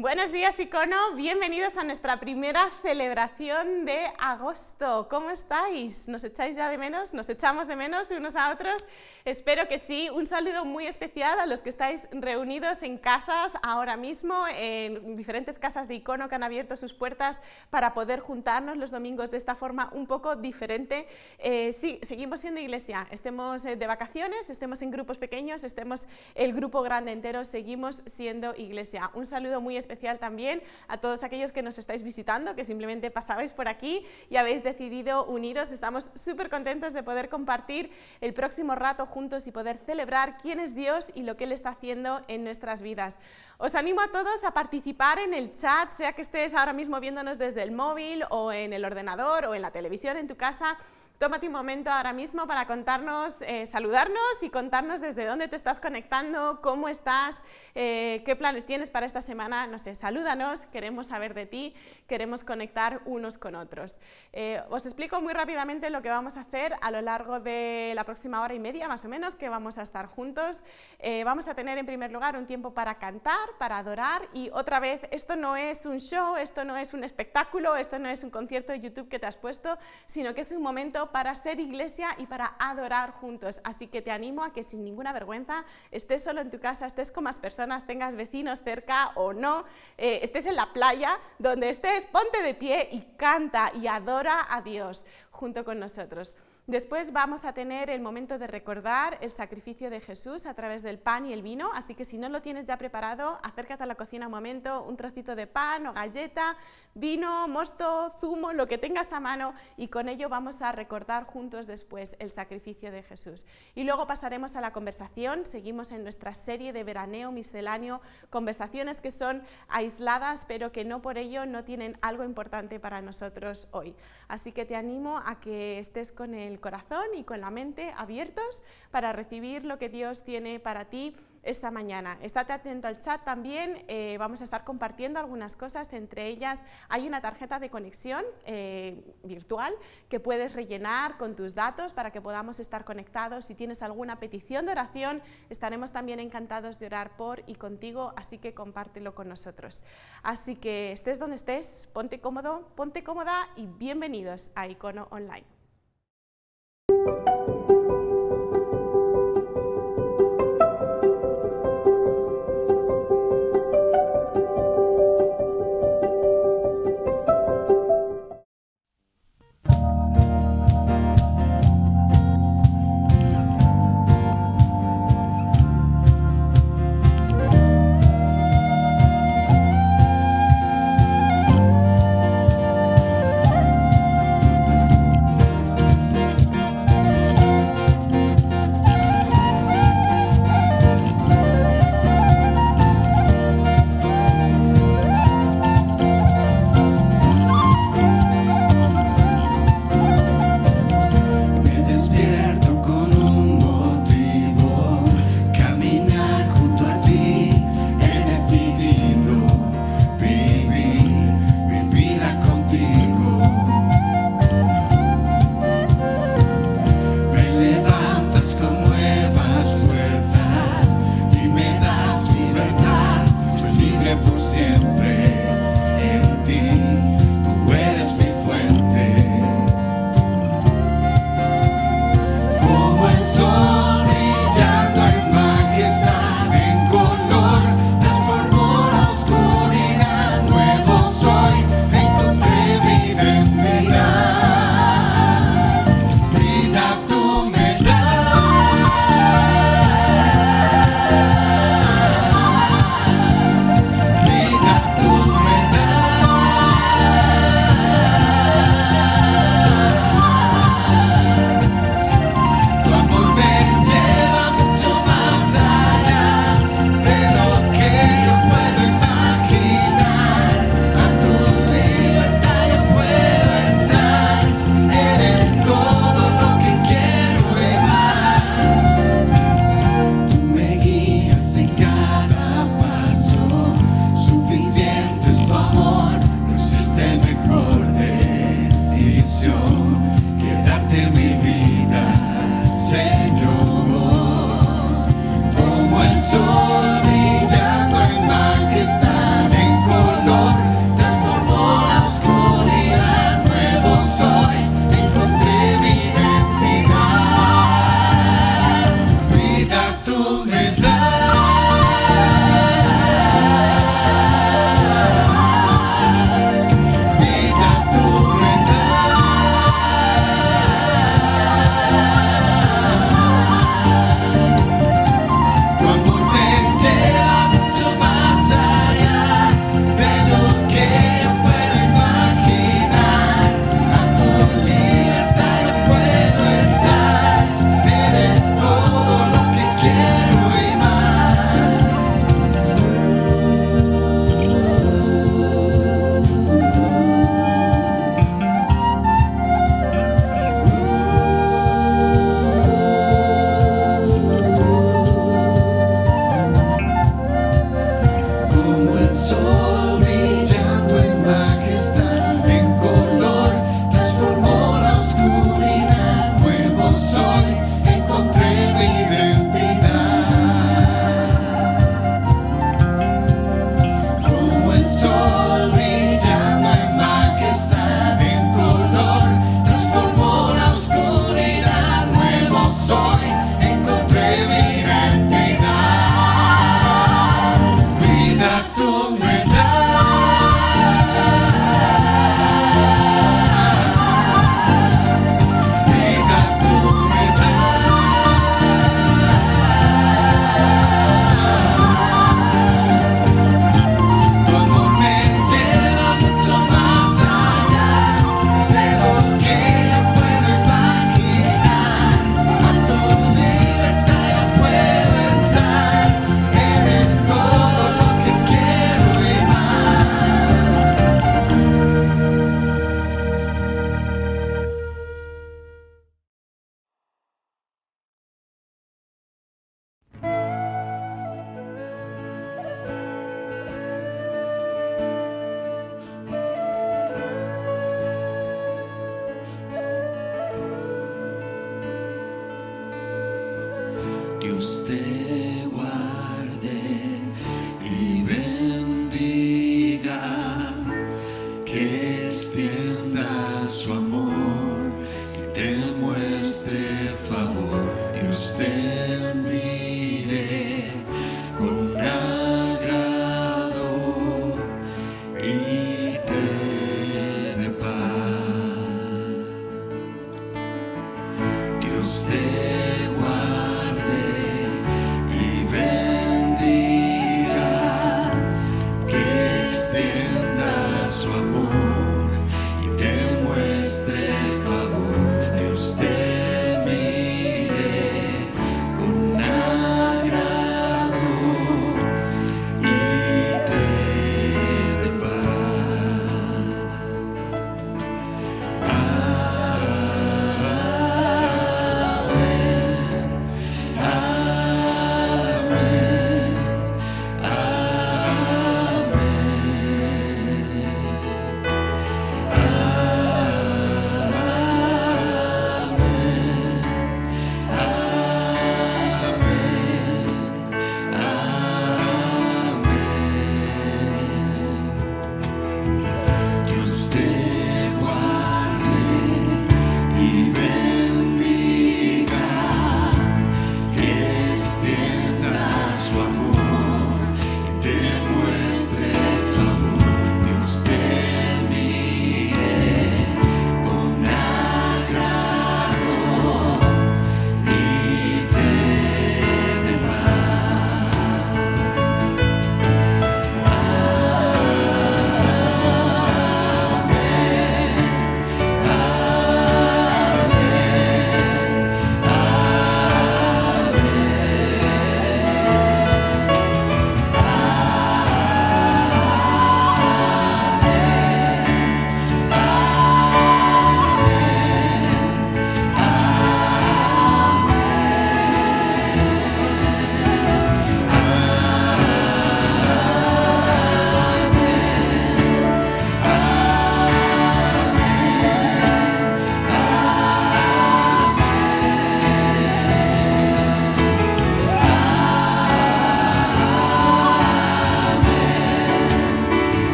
Buenos días, Icono. Bienvenidos a nuestra primera celebración de agosto. ¿Cómo estáis? ¿Nos echáis ya de menos? ¿Nos echamos de menos unos a otros? Espero que sí. Un saludo muy especial a los que estáis reunidos en casas ahora mismo, en diferentes casas de Icono que han abierto sus puertas para poder juntarnos los domingos de esta forma un poco diferente. Sí, seguimos siendo iglesia. Estemos de vacaciones, estemos en grupos pequeños, estemos el grupo grande entero, seguimos siendo iglesia. Un saludo muy especial también a todos aquellos que nos estáis visitando, que simplemente pasabais por aquí y habéis decidido uniros. Estamos súper contentos de poder compartir el próximo rato juntos y poder celebrar quién es Dios y lo que Él está haciendo en nuestras vidas. Os animo a todos a participar en el chat, sea que estés ahora mismo viéndonos desde el móvil o en el ordenador o en la televisión en tu casa. Tómate un momento ahora mismo para contarnos, saludarnos y contarnos desde dónde te estás conectando, cómo estás, qué planes tienes para esta semana. No sé, salúdanos, queremos saber de ti, queremos conectar unos con otros. Os explico muy rápidamente lo que vamos a hacer a lo largo de la próxima hora y media, más o menos, que vamos a estar juntos. Vamos a tener en primer lugar un tiempo para cantar, para adorar y otra vez, esto no es un show, esto no es un espectáculo, esto no es un concierto de YouTube que te has puesto, sino que es un momento para ser iglesia y para adorar juntos. Así que te animo a que sin ninguna vergüenza estés solo en tu casa, estés con más personas, tengas vecinos cerca o no, estés en la playa, donde estés, ponte de pie y canta y adora a Dios junto con nosotros. Después vamos a tener el momento de recordar el sacrificio de Jesús a través del pan y el vino, así que si no lo tienes ya preparado, acércate a la cocina un momento, un trocito de pan o galleta, vino, mosto, zumo, lo que tengas a mano, y con ello vamos a recordar juntos después el sacrificio de Jesús. Y luego pasaremos a la conversación, seguimos en nuestra serie de veraneo misceláneo, conversaciones que son aisladas, pero que no por ello no tienen algo importante para nosotros hoy. Así que te animo a que estés con el corazón y con la mente abiertos para recibir lo que Dios tiene para ti esta mañana. Estate atento al chat también, vamos a estar compartiendo algunas cosas, entre ellas hay una tarjeta de conexión virtual que puedes rellenar con tus datos para que podamos estar conectados. Si tienes alguna petición de oración, estaremos también encantados de orar por y contigo, así que compártelo con nosotros. Así que estés donde estés, ponte cómodo, ponte cómoda y bienvenidos a Icono Online.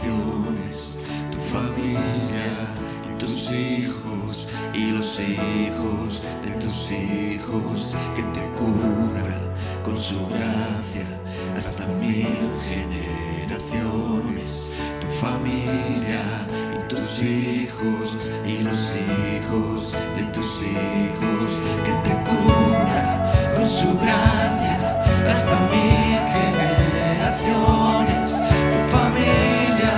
generaciones, tu familia y tus hijos y los hijos de tus hijos, que te cubra con su gracia hasta 1000 generaciones, tu familia y tus hijos y los hijos de tus hijos, que te cubra con su gracia hasta 1000 generaciones, tu familia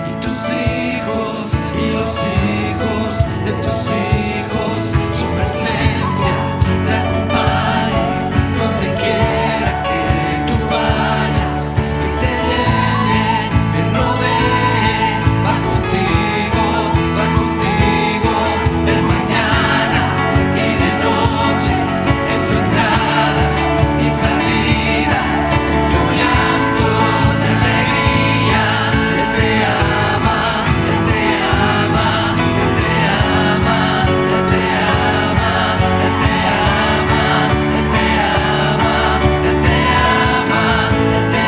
y tus hijos y los hijos de tus hijos, su presencia te acompañe donde quiera que tú vayas, que te llene, que no deje, va contigo de mañana y de noche, en tu entrada y salida, en tu llanto de alegría. Él te ama, Él te ama, Él te ama, Él te ama, Él te ama, Él te ama, Él te ama, Él te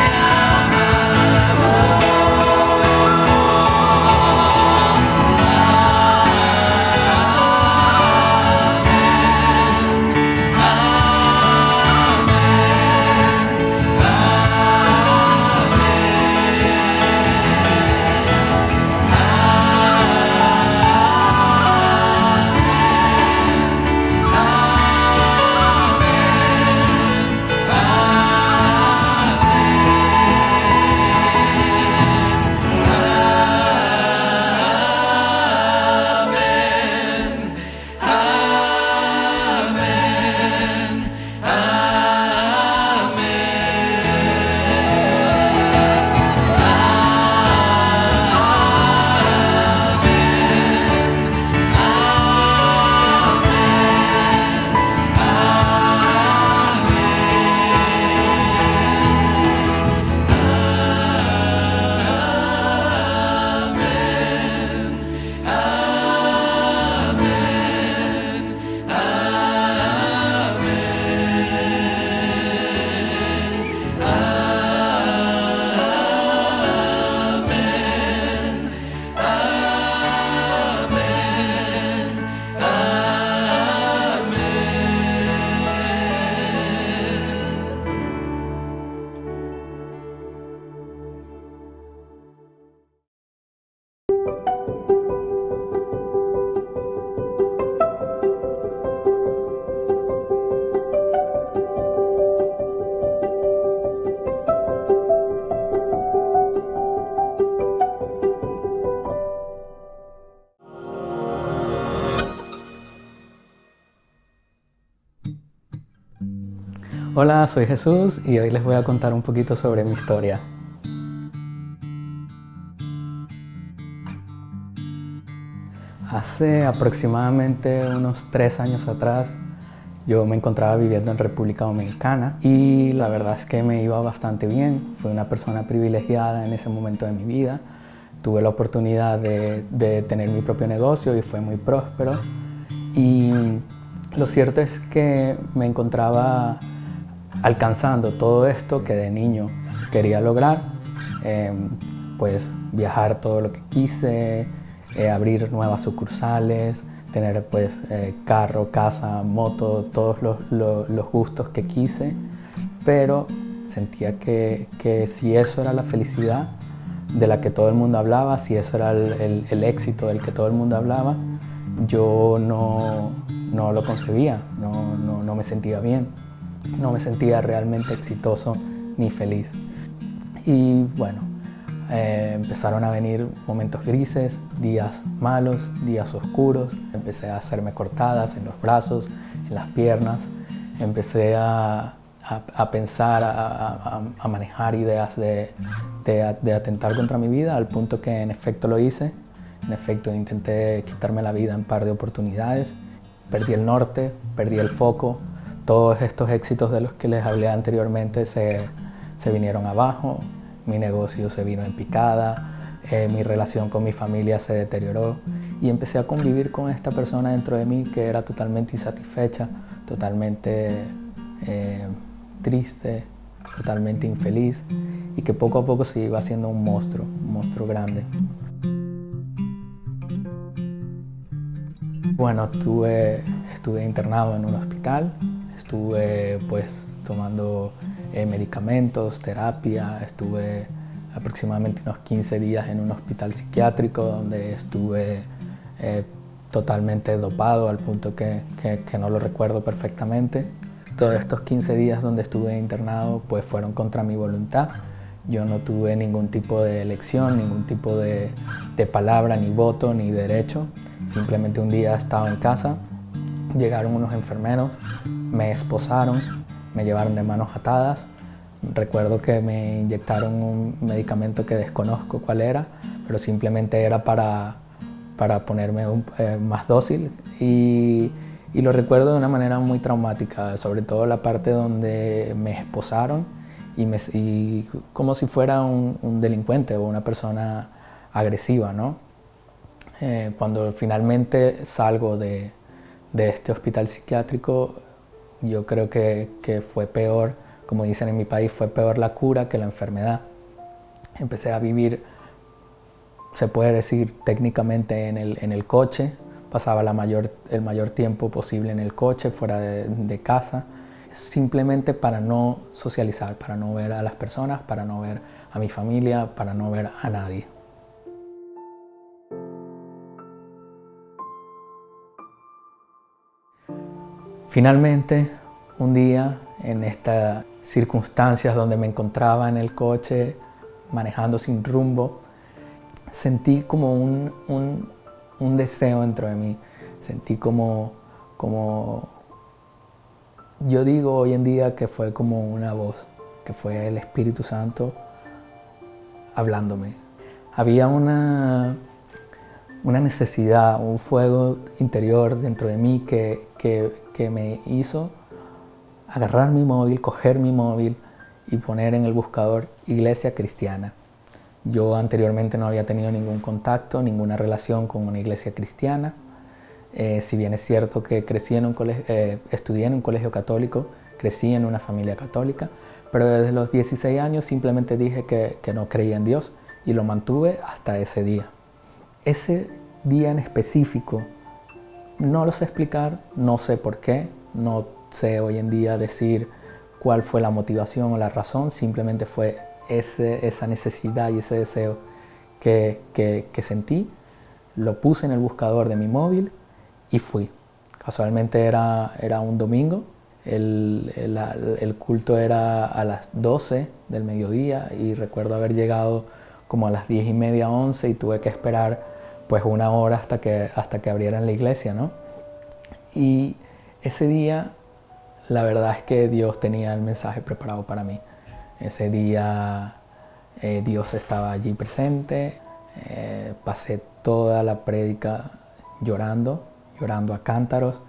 Hola, soy Jesús y hoy les voy a contar un poquito sobre mi historia. Hace aproximadamente unos 3 años atrás yo me encontraba viviendo en República Dominicana y la verdad es que me iba bastante bien. Fui una persona privilegiada en ese momento de mi vida. Tuve la oportunidad de tener mi propio negocio y fue muy próspero. Y lo cierto es que me encontraba alcanzando todo esto que de niño quería lograr, pues viajar todo lo que quise, abrir nuevas sucursales, tener pues carro, casa, moto, todos los gustos que quise, pero sentía que si eso era la felicidad de la que todo el mundo hablaba, si eso era el éxito del que todo el mundo hablaba, yo no lo concebía, no me sentía bien, no me sentía realmente exitoso ni feliz. Y bueno, empezaron a venir momentos grises, días malos, días oscuros. Empecé a hacerme cortadas en los brazos, en las piernas. Empecé a pensar, a manejar ideas de atentar contra mi vida, al punto que en efecto lo hice. En efecto intenté quitarme la vida en un par de oportunidades. Perdí el norte, perdí el foco. Todos estos éxitos de los que les hablé anteriormente se vinieron abajo. Mi negocio se vino en picada, mi relación con mi familia se deterioró y empecé a convivir con esta persona dentro de mí que era totalmente insatisfecha, totalmente triste, totalmente infeliz y que poco a poco se iba haciendo un monstruo grande. Bueno, estuve internado en un hospital, estuve pues tomando medicamentos, terapia, estuve aproximadamente unos 15 días en un hospital psiquiátrico donde estuve totalmente dopado al punto que no lo recuerdo perfectamente. Todos estos 15 días donde estuve internado pues fueron contra mi voluntad. Yo no tuve ningún tipo de elección, ningún tipo de palabra, ni voto, ni derecho. Simplemente un día estaba en casa, llegaron unos enfermeros, me esposaron, me llevaron de manos atadas. Recuerdo que me inyectaron un medicamento que desconozco cuál era, pero simplemente era para ponerme más dócil y lo recuerdo de una manera muy traumática, sobre todo la parte donde me esposaron y como si fuera un delincuente o una persona agresiva, ¿no? Cuando finalmente salgo de este hospital psiquiátrico, yo creo que fue peor, como dicen en mi país, fue peor la cura que la enfermedad. Empecé a vivir, se puede decir técnicamente, en el coche. Pasaba el mayor tiempo posible en el coche, fuera de casa, simplemente para no socializar, para no ver a las personas, para no ver a mi familia, para no ver a nadie. Finalmente, un día, en estas circunstancias donde me encontraba en el coche, manejando sin rumbo, sentí como un deseo dentro de mí. Sentí como yo digo hoy en día que fue como una voz, que fue el Espíritu Santo hablándome. Había una necesidad, un fuego interior dentro de mí que me hizo agarrar mi móvil, coger mi móvil y poner en el buscador Iglesia Cristiana. Yo anteriormente no había tenido ningún contacto, ninguna relación con una iglesia cristiana. Si bien es cierto que estudié en un colegio católico, crecí en una familia católica, pero desde los 16 años simplemente dije que no creía en Dios y lo mantuve hasta ese día. Ese día en específico no lo sé explicar, no sé por qué, no sé hoy en día decir cuál fue la motivación o la razón, simplemente fue esa necesidad y ese deseo que sentí. Lo puse en el buscador de mi móvil y fui. Casualmente era un domingo, el culto era a las 12 del mediodía y recuerdo haber llegado como a las 10:30, 11 y tuve que esperar pues una hora hasta que abrieran la iglesia, ¿no? Y ese día la verdad es que Dios tenía el mensaje preparado para mí. Ese día Dios estaba allí presente. Pasé toda la prédica llorando a cántaros.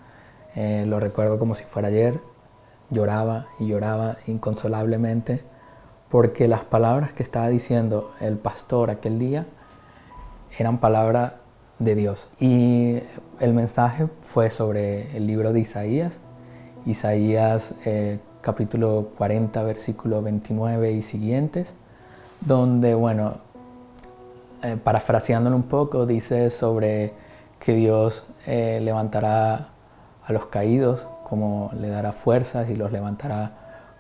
Lo recuerdo como si fuera ayer. Lloraba y lloraba inconsolablemente porque las palabras que estaba diciendo el pastor aquel día eran palabras de Dios. Y el mensaje fue sobre el libro de Isaías. Isaías capítulo 40, versículo 29 y siguientes, donde, bueno, parafraseándolo un poco, dice sobre que Dios levantará a los caídos, como le dará fuerzas y los levantará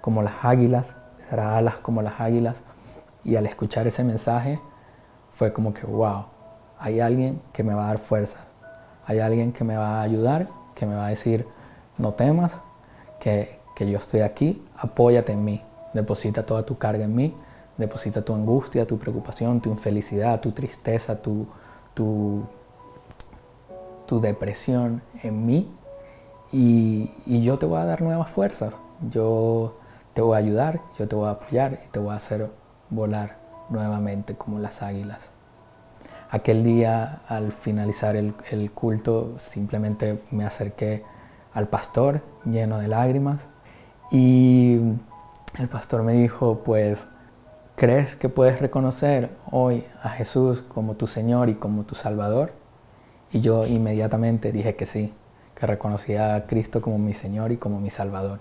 como las águilas, les dará alas como las águilas. Y al escuchar ese mensaje fue como que, wow, hay alguien que me va a dar fuerzas, hay alguien que me va a ayudar, que me va a decir, no temas, que yo estoy aquí, apóyate en mí, deposita toda tu carga en mí, deposita tu angustia, tu preocupación, tu infelicidad, tu tristeza, tu depresión en mí y yo te voy a dar nuevas fuerzas, yo te voy a ayudar, yo te voy a apoyar y te voy a hacer volar nuevamente como las águilas. Aquel día, al finalizar el culto, simplemente me acerqué al pastor lleno de lágrimas y el pastor me dijo, pues, ¿crees que puedes reconocer hoy a Jesús como tu Señor y como tu Salvador? Y yo inmediatamente dije que sí, que reconocía a Cristo como mi Señor y como mi Salvador.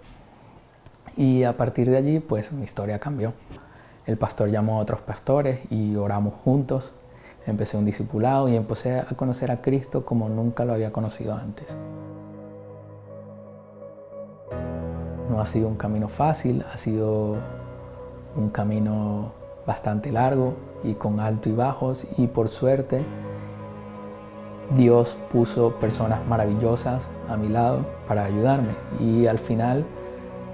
Y a partir de allí, pues mi historia cambió. El pastor llamó a otros pastores y oramos juntos. Empecé un discipulado y empecé a conocer a Cristo como nunca lo había conocido antes. No ha sido un camino fácil, ha sido un camino bastante largo y con altos y bajos, y por suerte Dios puso personas maravillosas a mi lado para ayudarme, y al final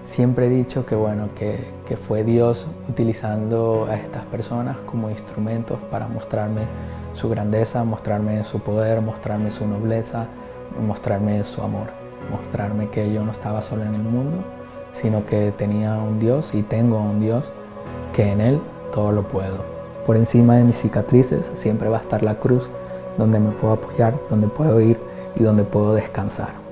siempre he dicho que fue Dios utilizando a estas personas como instrumentos para mostrarme su grandeza, mostrarme su poder, mostrarme su nobleza, mostrarme su amor, mostrarme que yo no estaba solo en el mundo, sino que tenía un Dios y tengo un Dios, que en Él todo lo puedo. Por encima de mis cicatrices siempre va a estar la cruz, donde me puedo apoyar, donde puedo ir y donde puedo descansar.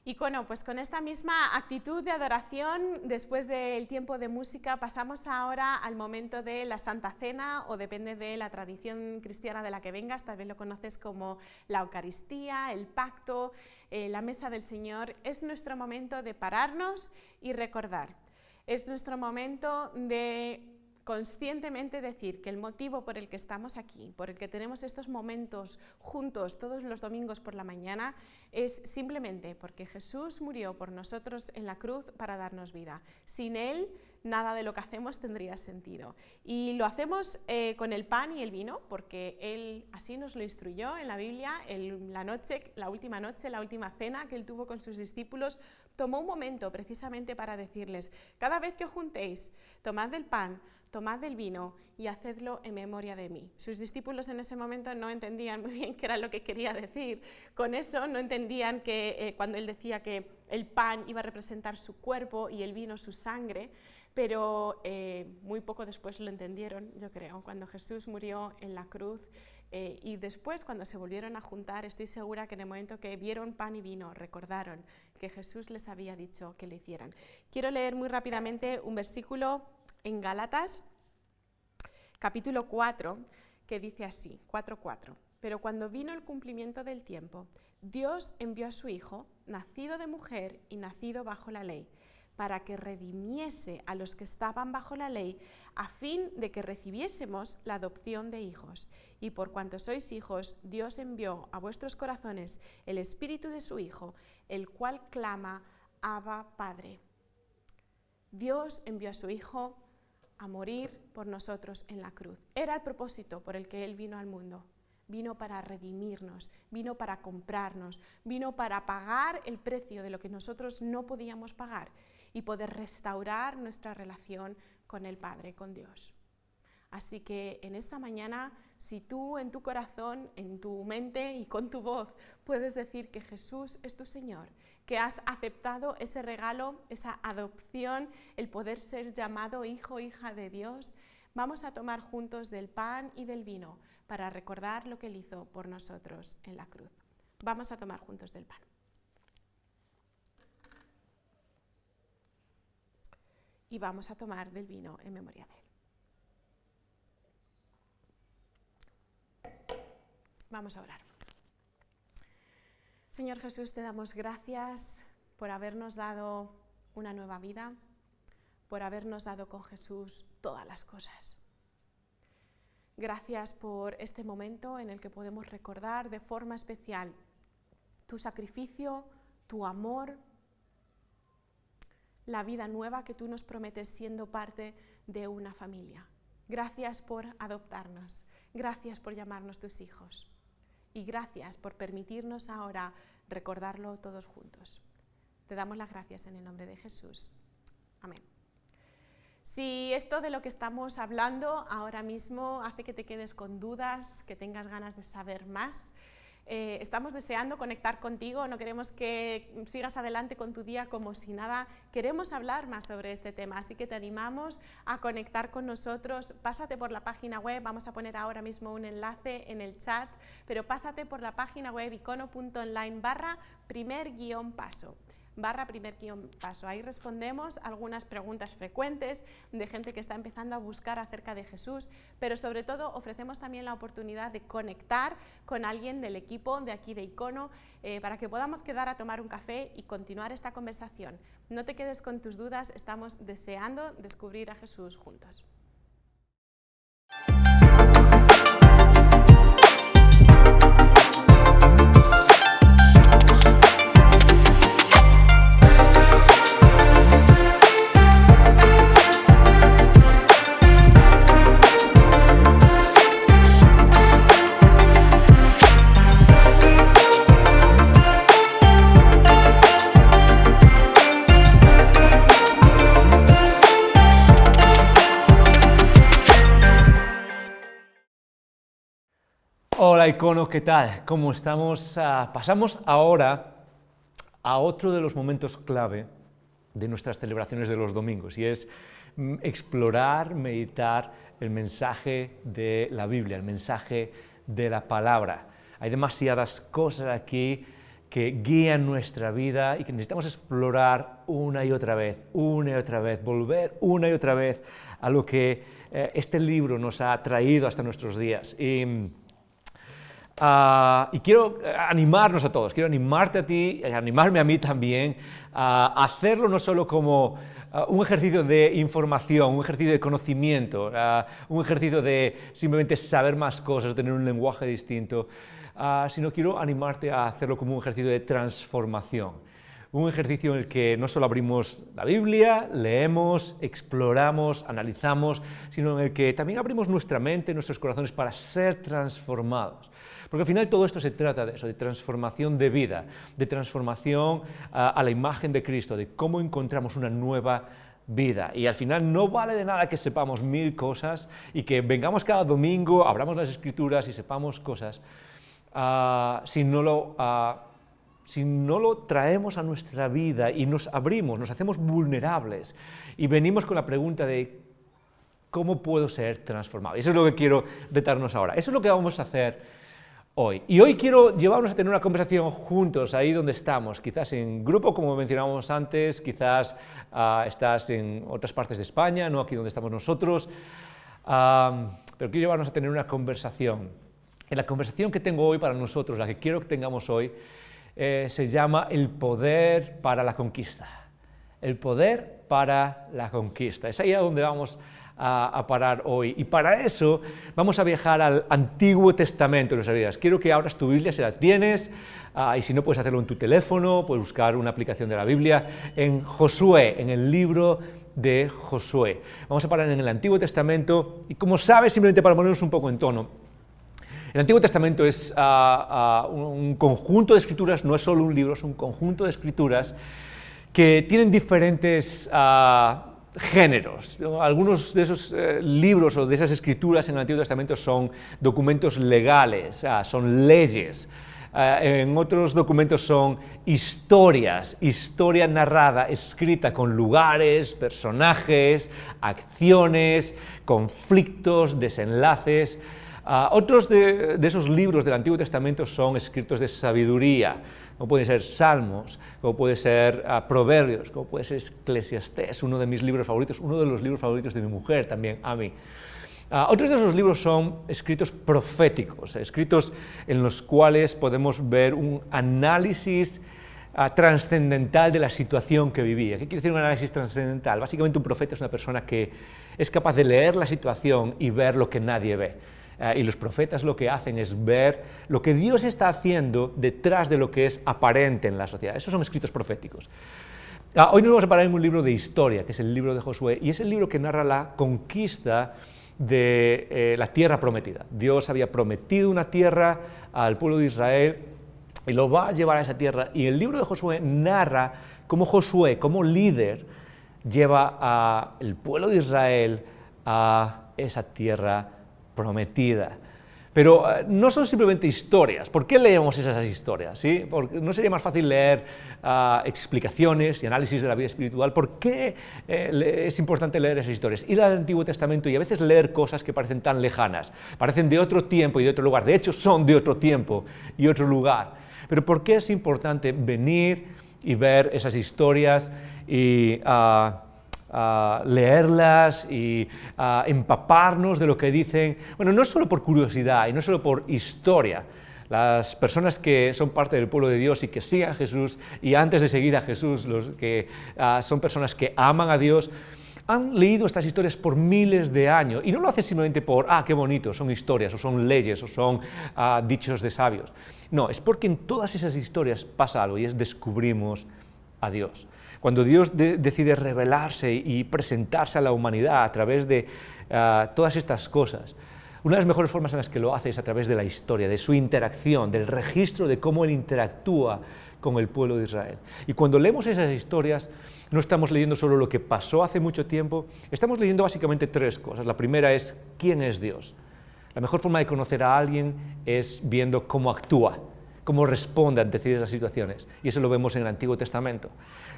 Y bueno, pues con esta misma actitud de adoración, después del tiempo de música, pasamos ahora al momento de la Santa Cena, o depende de la tradición cristiana de la que vengas, tal vez lo conoces como la Eucaristía, el pacto, la mesa del Señor. Es nuestro momento de pararnos y recordar. Es nuestro momento de conscientemente decir que el motivo por el que estamos aquí, por el que tenemos estos momentos juntos todos los domingos por la mañana, es simplemente porque Jesús murió por nosotros en la cruz para darnos vida. Sin Él, nada de lo que hacemos tendría sentido. Y lo hacemos con el pan y el vino, porque Él así nos lo instruyó en la Biblia. La última cena que Él tuvo con sus discípulos, tomó un momento precisamente para decirles: cada vez que os juntéis, tomad del pan, tomad del vino y hacedlo en memoria de mí. Sus discípulos en ese momento no entendían muy bien qué era lo que quería decir. Con eso no entendían que cuando Él decía que el pan iba a representar su cuerpo y el vino su sangre, pero muy poco después lo entendieron, yo creo, cuando Jesús murió en la cruz. Y después, cuando se volvieron a juntar, estoy segura que en el momento que vieron pan y vino, recordaron que Jesús les había dicho que lo hicieran. Quiero leer muy rápidamente un versículo en Gálatas, capítulo 4, que dice así, 4:4. Pero cuando vino el cumplimiento del tiempo, Dios envió a su Hijo, nacido de mujer y nacido bajo la ley, para que redimiese a los que estaban bajo la ley, a fin de que recibiésemos la adopción de hijos. Y por cuanto sois hijos, Dios envió a vuestros corazones el Espíritu de su Hijo, el cual clama: Abba, Padre. Dios envió a su Hijo a morir por nosotros en la cruz. Era el propósito por el que Él vino al mundo. Vino para redimirnos, vino para comprarnos, vino para pagar el precio de lo que nosotros no podíamos pagar y poder restaurar nuestra relación con el Padre, con Dios. Así que en esta mañana, si tú en tu corazón, en tu mente y con tu voz puedes decir que Jesús es tu Señor, que has aceptado ese regalo, esa adopción, el poder ser llamado hijo o hija de Dios, vamos a tomar juntos del pan y del vino para recordar lo que Él hizo por nosotros en la cruz. Vamos a tomar juntos del pan. Y vamos a tomar del vino en memoria de Él. Vamos a orar. Señor Jesús, te damos gracias por habernos dado una nueva vida, por habernos dado con Jesús todas las cosas. Gracias por este momento en el que podemos recordar de forma especial tu sacrificio, tu amor, la vida nueva que tú nos prometes siendo parte de una familia. Gracias por adoptarnos, gracias por llamarnos tus hijos y gracias por permitirnos ahora recordarlo todos juntos. Te damos las gracias en el nombre de Jesús. Amén. Si esto de lo que estamos hablando ahora mismo hace que te quedes con dudas, que tengas ganas de saber más, estamos deseando conectar contigo, no queremos que sigas adelante con tu día como si nada, queremos hablar más sobre este tema, así que te animamos a conectar con nosotros. Pásate por la página web, vamos a poner ahora mismo un enlace en el chat, pero pásate por la página web icono.online/primer-paso. /primer-paso. Ahí respondemos algunas preguntas frecuentes de gente que está empezando a buscar acerca de Jesús, pero sobre todo ofrecemos también la oportunidad de conectar con alguien del equipo de aquí de Icono para que podamos quedar a tomar un café y continuar esta conversación. No te quedes con tus dudas, estamos deseando descubrir a Jesús juntos. Hola Icono, ¿qué tal? ¿Cómo estamos? Pasamos ahora a otro de los momentos clave de nuestras celebraciones de los domingos y es explorar, meditar el mensaje de la Biblia, el mensaje de la palabra. Hay demasiadas cosas aquí que guían nuestra vida y que necesitamos explorar una y otra vez, volver una y otra vez a lo que este libro nos ha traído hasta nuestros días. Y quiero animarnos a todos, quiero animarte a ti, animarme a mí también, a hacerlo no solo como un ejercicio de información, un ejercicio de conocimiento, un ejercicio de simplemente saber más cosas, tener un lenguaje distinto, sino quiero animarte a hacerlo como un ejercicio de transformación. Un ejercicio en el que no solo abrimos la Biblia, leemos, exploramos, analizamos, sino en el que también abrimos nuestra mente, nuestros corazones para ser transformados. Porque al final todo esto se trata de eso, de transformación de vida, de transformación a la imagen de Cristo, de cómo encontramos una nueva vida. Y al final no vale de nada que sepamos 1000 cosas y que vengamos cada domingo, abramos las Escrituras y sepamos cosas, si no lo traemos a nuestra vida y nos abrimos, nos hacemos vulnerables y venimos con la pregunta de ¿cómo puedo ser transformado? Y eso es lo que quiero retarnos ahora. Eso es lo que vamos a hacer hoy. Y hoy quiero llevarnos a tener una conversación juntos, ahí donde estamos, quizás en grupo, como mencionábamos antes, quizás estás en otras partes de España, no aquí donde estamos nosotros, pero quiero llevarnos a tener una conversación. Y la conversación que tengo hoy para nosotros, la que quiero que tengamos hoy, se llama el poder para la conquista. El poder para la conquista. Es ahí a donde vamos a parar hoy. Y para eso vamos a viajar al Antiguo Testamento en nuestras vidas. Quiero que abras tu Biblia si la tienes, y si no puedes hacerlo en tu teléfono, puedes buscar una aplicación de la Biblia, en Josué, en el libro de Josué. Vamos a parar en el Antiguo Testamento y, como sabes, simplemente para ponernos un poco en tono, el Antiguo Testamento es un conjunto de escrituras, no es solo un libro, es un conjunto de escrituras que tienen diferentes géneros. Algunos de esos libros o de esas escrituras en el Antiguo Testamento son documentos legales, son leyes. En otros documentos son historias, historia narrada, escrita con lugares, personajes, acciones, conflictos, desenlaces. Otros de esos libros del Antiguo Testamento son escritos de sabiduría, como pueden ser Salmos, como puede ser Proverbios, como puede ser Eclesiastés, uno de mis libros favoritos, uno de los libros favoritos de mi mujer también, a mí. Otros de esos libros son escritos proféticos, escritos en los cuales podemos ver un análisis trascendental de la situación que vivía. ¿Qué quiere decir un análisis trascendental? Básicamente un profeta es una persona que es capaz de leer la situación y ver lo que nadie ve. Y los profetas lo que hacen es ver lo que Dios está haciendo detrás de lo que es aparente en la sociedad. Esos son escritos proféticos. Hoy nos vamos a parar en un libro de historia, que es el libro de Josué, y es el libro que narra la conquista de la tierra prometida. Dios había prometido una tierra al pueblo de Israel y lo va a llevar a esa tierra, y el libro de Josué narra cómo Josué, como líder, lleva al pueblo de Israel a esa tierra prometida. Pero no son simplemente historias. ¿Por qué leemos esas historias? ¿Sí? Porque ¿no sería más fácil leer explicaciones y análisis de la vida espiritual? ¿Por qué es importante leer esas historias? Ir al Antiguo Testamento y a veces leer cosas que parecen tan lejanas, parecen de otro tiempo y de otro lugar. De hecho, son de otro tiempo y otro lugar. Pero ¿por qué es importante venir y ver esas historias y leerlas y empaparnos de lo que dicen, bueno, no solo por curiosidad y no solo por historia. Las personas que son parte del pueblo de Dios y que siguen a Jesús, y antes de seguir a Jesús, los que son personas que aman a Dios, han leído estas historias por miles de años, y no lo hacen simplemente por, qué bonito, son historias, o son leyes, o son dichos de sabios. No, es porque en todas esas historias pasa algo, y es descubrimos a Dios. Cuando Dios decide revelarse y presentarse a la humanidad a través de todas estas cosas, una de las mejores formas en las que lo hace es a través de la historia, de su interacción, del registro de cómo Él interactúa con el pueblo de Israel. Y cuando leemos esas historias, no estamos leyendo solo lo que pasó hace mucho tiempo, estamos leyendo básicamente tres cosas. La primera es, ¿quién es Dios? La mejor forma de conocer a alguien es viendo cómo actúa, cómo responde ante ciertas situaciones. Y eso lo vemos en el Antiguo Testamento.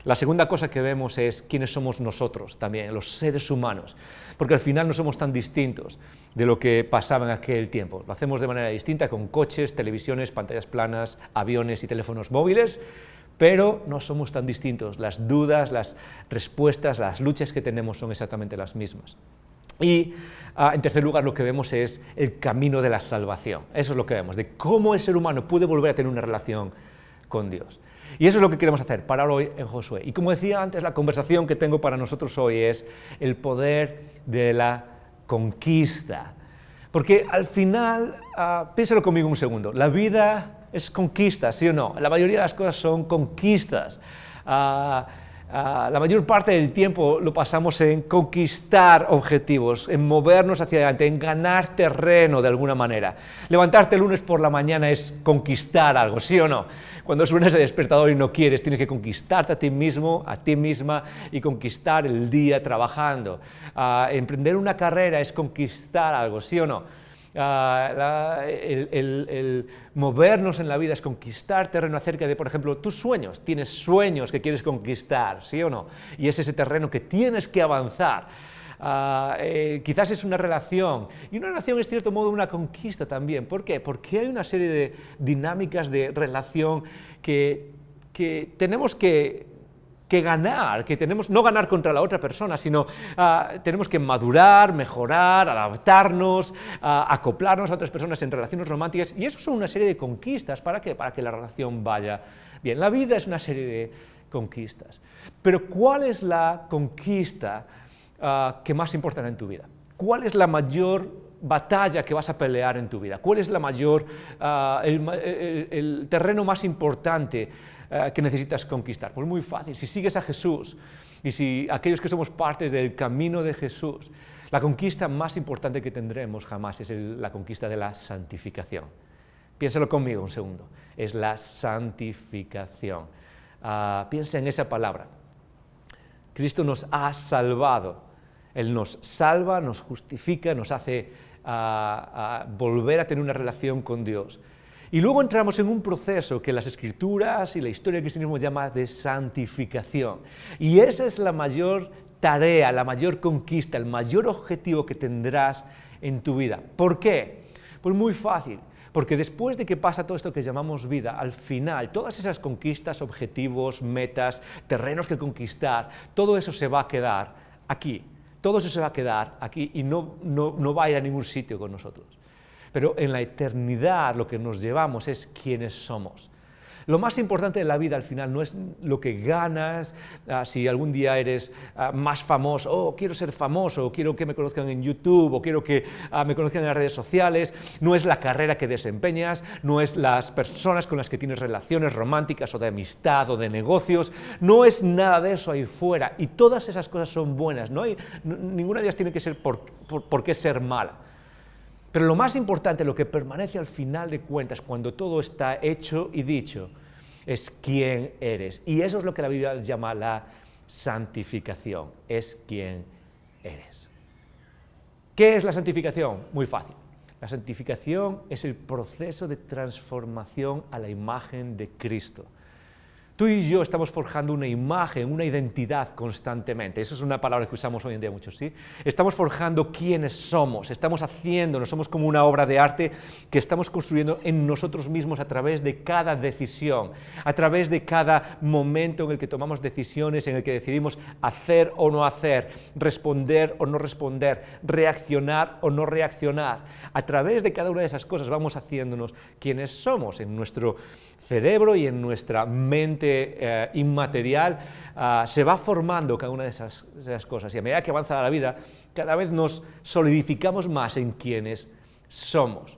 La segunda cosa que vemos es quiénes somos nosotros también, los seres humanos, porque al final no somos tan distintos de lo que pasaba en aquel tiempo. Lo hacemos de manera distinta con coches, televisiones, pantallas planas, aviones y teléfonos móviles, pero no somos tan distintos. Las dudas, las respuestas, las luchas que tenemos son exactamente las mismas. Y en tercer lugar lo que vemos es el camino de la salvación. Eso es lo que vemos, de cómo el ser humano puede volver a tener una relación con Dios. Y eso es lo que queremos hacer, parar hoy en Josué. Y como decía antes, la conversación que tengo para nosotros hoy es el poder de la conquista. Porque al final, piénsalo conmigo un segundo, la vida es conquista, ¿sí o no? La mayoría de las cosas son conquistas. La mayor parte del tiempo lo pasamos en conquistar objetivos, en movernos hacia adelante, en ganar terreno de alguna manera. Levantarte el lunes por la mañana es conquistar algo, ¿sí o no? Cuando suena ese despertador y no quieres, tienes que conquistarte a ti mismo, a ti misma, y conquistar el día trabajando. Emprender una carrera es conquistar algo, ¿sí o no? El movernos en la vida es conquistar terreno acerca de, por ejemplo, tus sueños. Tienes sueños que quieres conquistar, ¿sí o no? Y es ese terreno que tienes que avanzar. Quizás es una relación, y una relación es, de cierto modo, una conquista también. ¿Por qué? Porque hay una serie de dinámicas de relación que tenemos que ganar, que tenemos no ganar contra la otra persona, sino tenemos que madurar, mejorar, adaptarnos, acoplarnos a otras personas en relaciones románticas, y eso son una serie de conquistas. ¿Para qué? Para que la relación vaya bien. La vida es una serie de conquistas. Pero ¿cuál es la conquista que más importa en tu vida? ¿Cuál es la mayor batalla que vas a pelear en tu vida? ¿Cuál es la mayor, el terreno más importante que necesitas conquistar? Pues muy fácil, si sigues a Jesús y si aquellos que somos parte del camino de Jesús, la conquista más importante que tendremos jamás es la conquista de la santificación. Piénsalo conmigo un segundo, es la santificación. Piensa en esa palabra. Cristo nos ha salvado, Él nos salva, nos justifica, nos hace volver a tener una relación con Dios. Y luego entramos en un proceso que las Escrituras y la historia del cristianismo llama de santificación. Y esa es la mayor tarea, la mayor conquista, el mayor objetivo que tendrás en tu vida. ¿Por qué? Pues muy fácil. Porque después de que pasa todo esto que llamamos vida, al final, todas esas conquistas, objetivos, metas, terrenos que conquistar, todo eso se va a quedar aquí. Todo eso se va a quedar aquí y no va a ir a ningún sitio con nosotros. Pero en la eternidad lo que nos llevamos es quiénes somos. Lo más importante de la vida al final no es lo que ganas, si algún día eres más famoso, quiero ser famoso, quiero que me conozcan en YouTube, o quiero que me conozcan en las redes sociales, no es la carrera que desempeñas, no es las personas con las que tienes relaciones románticas o de amistad o de negocios, no es nada de eso ahí fuera, y todas esas cosas son buenas, ninguna de ellas tiene que ser por qué ser mala. Pero lo más importante, lo que permanece al final de cuentas, cuando todo está hecho y dicho, es quién eres. Y eso es lo que la Biblia llama la santificación, es quién eres. ¿Qué es la santificación? Muy fácil. La santificación es el proceso de transformación a la imagen de Cristo. Tú y yo estamos forjando una imagen, una identidad constantemente. Esa es una palabra que usamos hoy en día mucho, ¿sí? Estamos forjando quiénes somos, estamos haciéndonos, somos como una obra de arte que estamos construyendo en nosotros mismos a través de cada decisión, a través de cada momento en el que tomamos decisiones, en el que decidimos hacer o no hacer, responder o no responder, reaccionar o no reaccionar. A través de cada una de esas cosas vamos haciéndonos quiénes somos en nuestro cerebro y en nuestra mente inmaterial. Se va formando cada una de esas cosas, y a medida que avanza la vida, cada vez nos solidificamos más en quienes somos.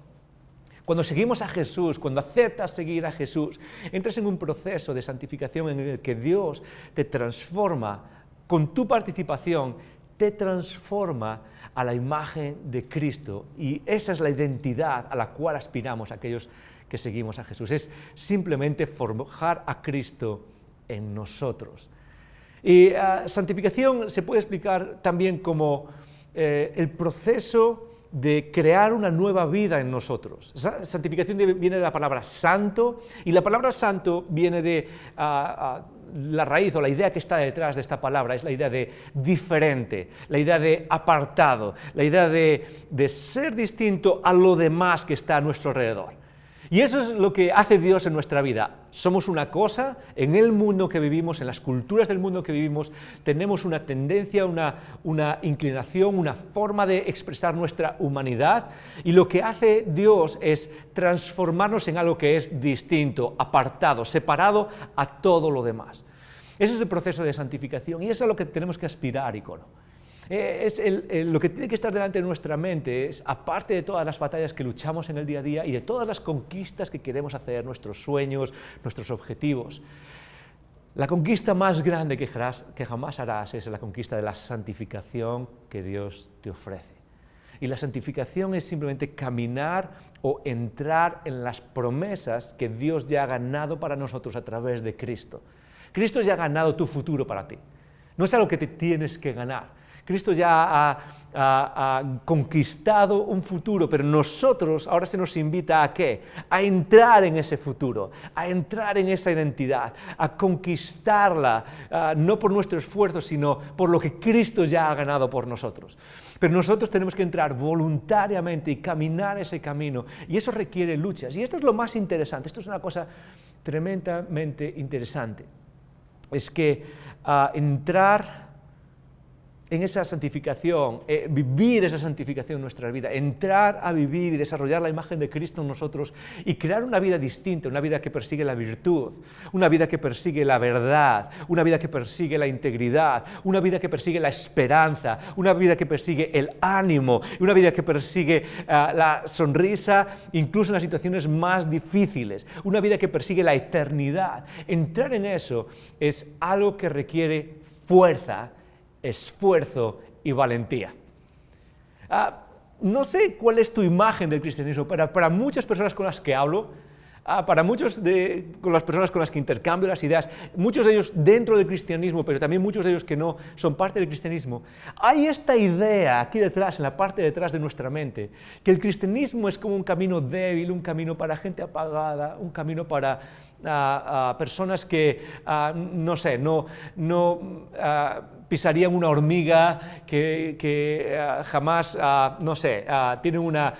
Cuando seguimos a Jesús, cuando aceptas seguir a Jesús, entras en un proceso de santificación en el que Dios te transforma, con tu participación, te transforma a la imagen de Cristo, y esa es la identidad a la cual aspiramos aquellos que seguimos a Jesús. Es simplemente forjar a Cristo en nosotros. Y santificación se puede explicar también como el proceso de crear una nueva vida en nosotros. Santificación viene de la palabra santo, y la palabra santo viene de la raíz o la idea que está detrás de esta palabra, es la idea de diferente, la idea de apartado, la idea de ser distinto a lo demás que está a nuestro alrededor. Y eso es lo que hace Dios en nuestra vida. Somos una cosa, en el mundo que vivimos, en las culturas del mundo que vivimos, tenemos una tendencia, una inclinación, una forma de expresar nuestra humanidad, y lo que hace Dios es transformarnos en algo que es distinto, apartado, separado a todo lo demás. Ese es el proceso de santificación, y eso es a lo que tenemos que aspirar, Icono. Lo que tiene que estar delante de nuestra mente es, aparte de todas las batallas que luchamos en el día a día y de todas las conquistas que queremos hacer, nuestros sueños, nuestros objetivos, la conquista más grande que jamás harás es la conquista de la santificación que Dios te ofrece. Y la santificación es simplemente caminar o entrar en las promesas que Dios ya ha ganado para nosotros a través de Cristo. Cristo ya ha ganado tu futuro para ti. No es algo que te tienes que ganar. Cristo ya ha conquistado un futuro, pero nosotros ahora se nos invita ¿a qué? A entrar en ese futuro, a entrar en esa identidad, a conquistarla, no por nuestro esfuerzo, sino por lo que Cristo ya ha ganado por nosotros. Pero nosotros tenemos que entrar voluntariamente y caminar ese camino, y eso requiere luchas. Y esto es lo más interesante, esto es una cosa tremendamente interesante, es que entrar en esa santificación, vivir esa santificación en nuestra vida, entrar a vivir y desarrollar la imagen de Cristo en nosotros y crear una vida distinta, una vida que persigue la virtud, una vida que persigue la verdad, una vida que persigue la integridad, una vida que persigue la esperanza, una vida que persigue el ánimo, una vida que persigue la sonrisa, incluso en las situaciones más difíciles, una vida que persigue la eternidad. Entrar en eso es algo que requiere fuerza, esfuerzo y valentía. No sé cuál es tu imagen del cristianismo, pero para muchas personas con las que hablo, para con las personas con las que intercambio las ideas, muchos de ellos dentro del cristianismo, pero también muchos de ellos que no son parte del cristianismo, hay esta idea aquí detrás, en la parte de detrás de nuestra mente, que el cristianismo es como un camino débil, un camino para gente apagada, un camino para personas que, no sé, no pisarían una hormiga, que jamás, no sé, tienen una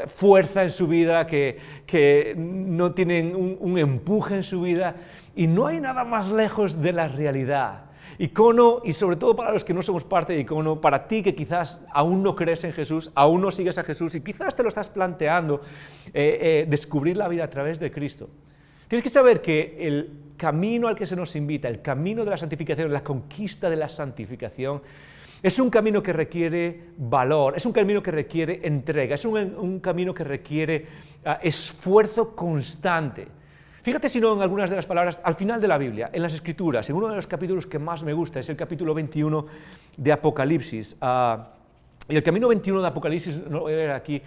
fuerza en su vida, que no tienen un empuje en su vida, y no hay nada más lejos de la realidad. Icono, y sobre todo para los que no somos parte de Icono, para ti que quizás aún no crees en Jesús, aún no sigues a Jesús y quizás te lo estás planteando, descubrir la vida a través de Cristo. Tienes que saber que el camino al que se nos invita, el camino de la santificación, la conquista de la santificación, es un camino que requiere valor, es un camino que requiere entrega, es un camino que requiere esfuerzo constante. Fíjate si no en algunas de las palabras al final de la Biblia, en las Escrituras, en uno de los capítulos que más me gusta, es el capítulo 21 de Apocalipsis. Y el camino 21 de Apocalipsis, no lo voy a ver aquí,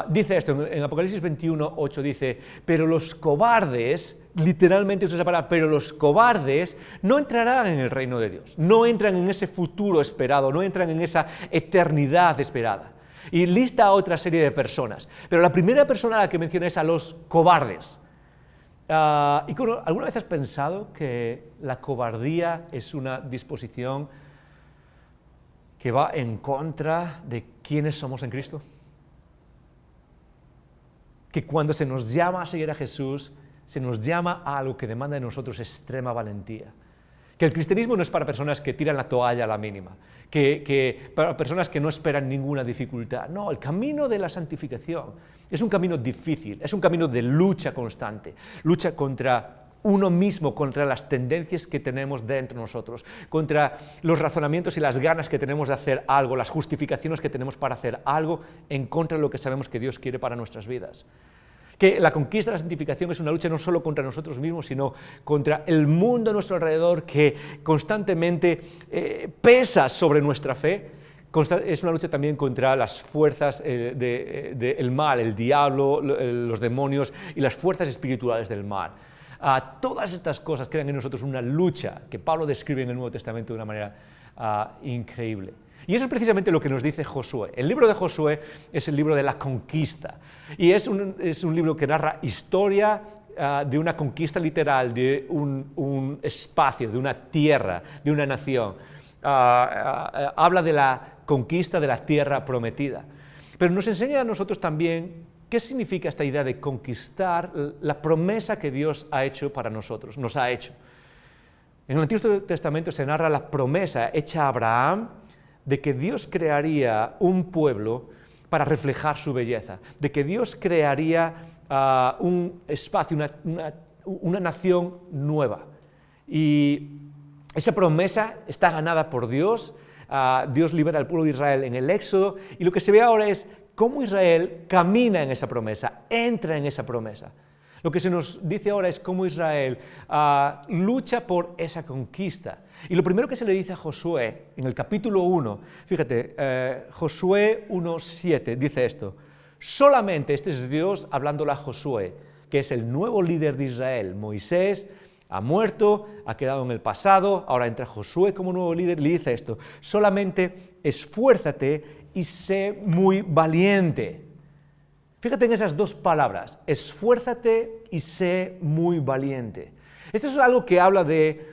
dice esto, en Apocalipsis 21, 8 dice, pero los cobardes, literalmente usa esa palabra, pero los cobardes no entrarán en el reino de Dios, no entran en ese futuro esperado, no entran en esa eternidad esperada. Y lista a otra serie de personas, pero la primera persona a la que menciona es a los cobardes. ¿Alguna vez has pensado que la cobardía es una disposición que va en contra de quiénes somos en Cristo? Que cuando se nos llama a seguir a Jesús, se nos llama a algo que demanda de nosotros extrema valentía. Que el cristianismo no es para personas que tiran la toalla a la mínima, para personas que no esperan ninguna dificultad. No, el camino de la santificación es un camino difícil, es un camino de lucha constante, lucha contra uno mismo, contra las tendencias que tenemos dentro de nosotros, contra los razonamientos y las ganas que tenemos de hacer algo, las justificaciones que tenemos para hacer algo en contra de lo que sabemos que Dios quiere para nuestras vidas. Que la conquista de la santificación es una lucha no solo contra nosotros mismos, sino contra el mundo a nuestro alrededor que constantemente pesa sobre nuestra fe. Es una lucha también contra las fuerzas del mal, el diablo, los demonios y las fuerzas espirituales del mal. Todas estas cosas crean en nosotros una lucha que Pablo describe en el Nuevo Testamento de una manera increíble. Y eso es precisamente lo que nos dice Josué. El libro de Josué es el libro de la conquista. Y es un libro que narra historia de una conquista literal, de un espacio, de una tierra, de una nación. Habla de la conquista de la tierra prometida. Pero nos enseña a nosotros también qué significa esta idea de conquistar la promesa que Dios ha hecho para nosotros, nos ha hecho. En el Antiguo Testamento se narra la promesa hecha a Abraham de que Dios crearía un pueblo para reflejar su belleza, de que Dios crearía un espacio, una nación nueva. Y esa promesa está ganada por Dios. Dios libera al pueblo de Israel en el Éxodo, y lo que se ve ahora es cómo Israel camina en esa promesa, entra en esa promesa. Lo que se nos dice ahora es cómo Israel lucha por esa conquista. Y lo primero que se le dice a Josué, en el capítulo 1, fíjate, Josué 1:7 dice esto: solamente, este es Dios hablándole a Josué, que es el nuevo líder de Israel. Moisés ha muerto, ha quedado en el pasado, ahora entra Josué como nuevo líder y le dice esto: solamente esfuérzate y sé muy valiente. Fíjate en esas dos palabras, esfuérzate y sé muy valiente. Esto es algo que habla de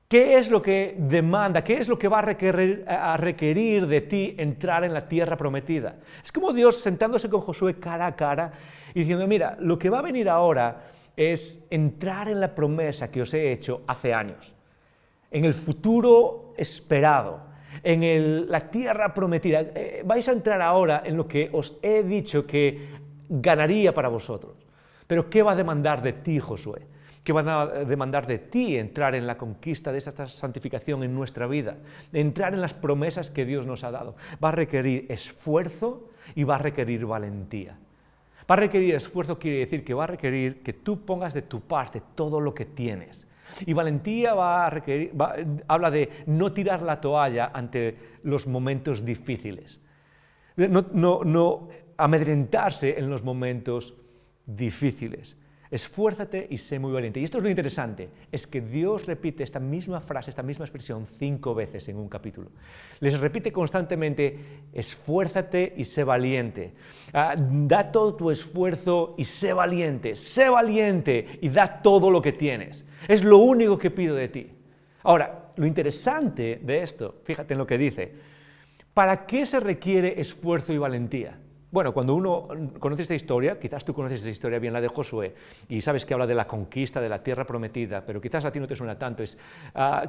qué es lo que demanda, qué es lo que va a requerir de ti entrar en la tierra prometida. Es como Dios sentándose con Josué cara a cara y diciendo: mira, lo que va a venir ahora es entrar en la promesa que os he hecho hace años, en el futuro esperado, en la tierra prometida. Vais a entrar ahora en lo que os he dicho que ganaría para vosotros. Pero ¿qué va a demandar de ti, Josué? ¿Qué va a demandar de ti entrar en la conquista de esa santificación en nuestra vida? Entrar en las promesas que Dios nos ha dado. Va a requerir esfuerzo y va a requerir valentía. Va a requerir esfuerzo, quiere decir que va a requerir que tú pongas de tu parte todo lo que tienes. Y valentía habla de no tirar la toalla ante los momentos difíciles. No amedrentarse en los momentos difíciles. Esfuérzate y sé muy valiente. Y esto es lo interesante, es que Dios repite esta misma frase, esta misma expresión 5 veces en un capítulo. Les repite constantemente: esfuérzate y sé valiente. Da todo tu esfuerzo y sé valiente y da todo lo que tienes. Es lo único que pido de ti. Ahora, lo interesante de esto, fíjate en lo que dice: ¿para qué se requiere esfuerzo y valentía? Bueno, cuando uno conoce esta historia, quizás tú conoces esta historia bien, la de Josué, y sabes que habla de la conquista de la tierra prometida, pero quizás a ti no te suena tanto.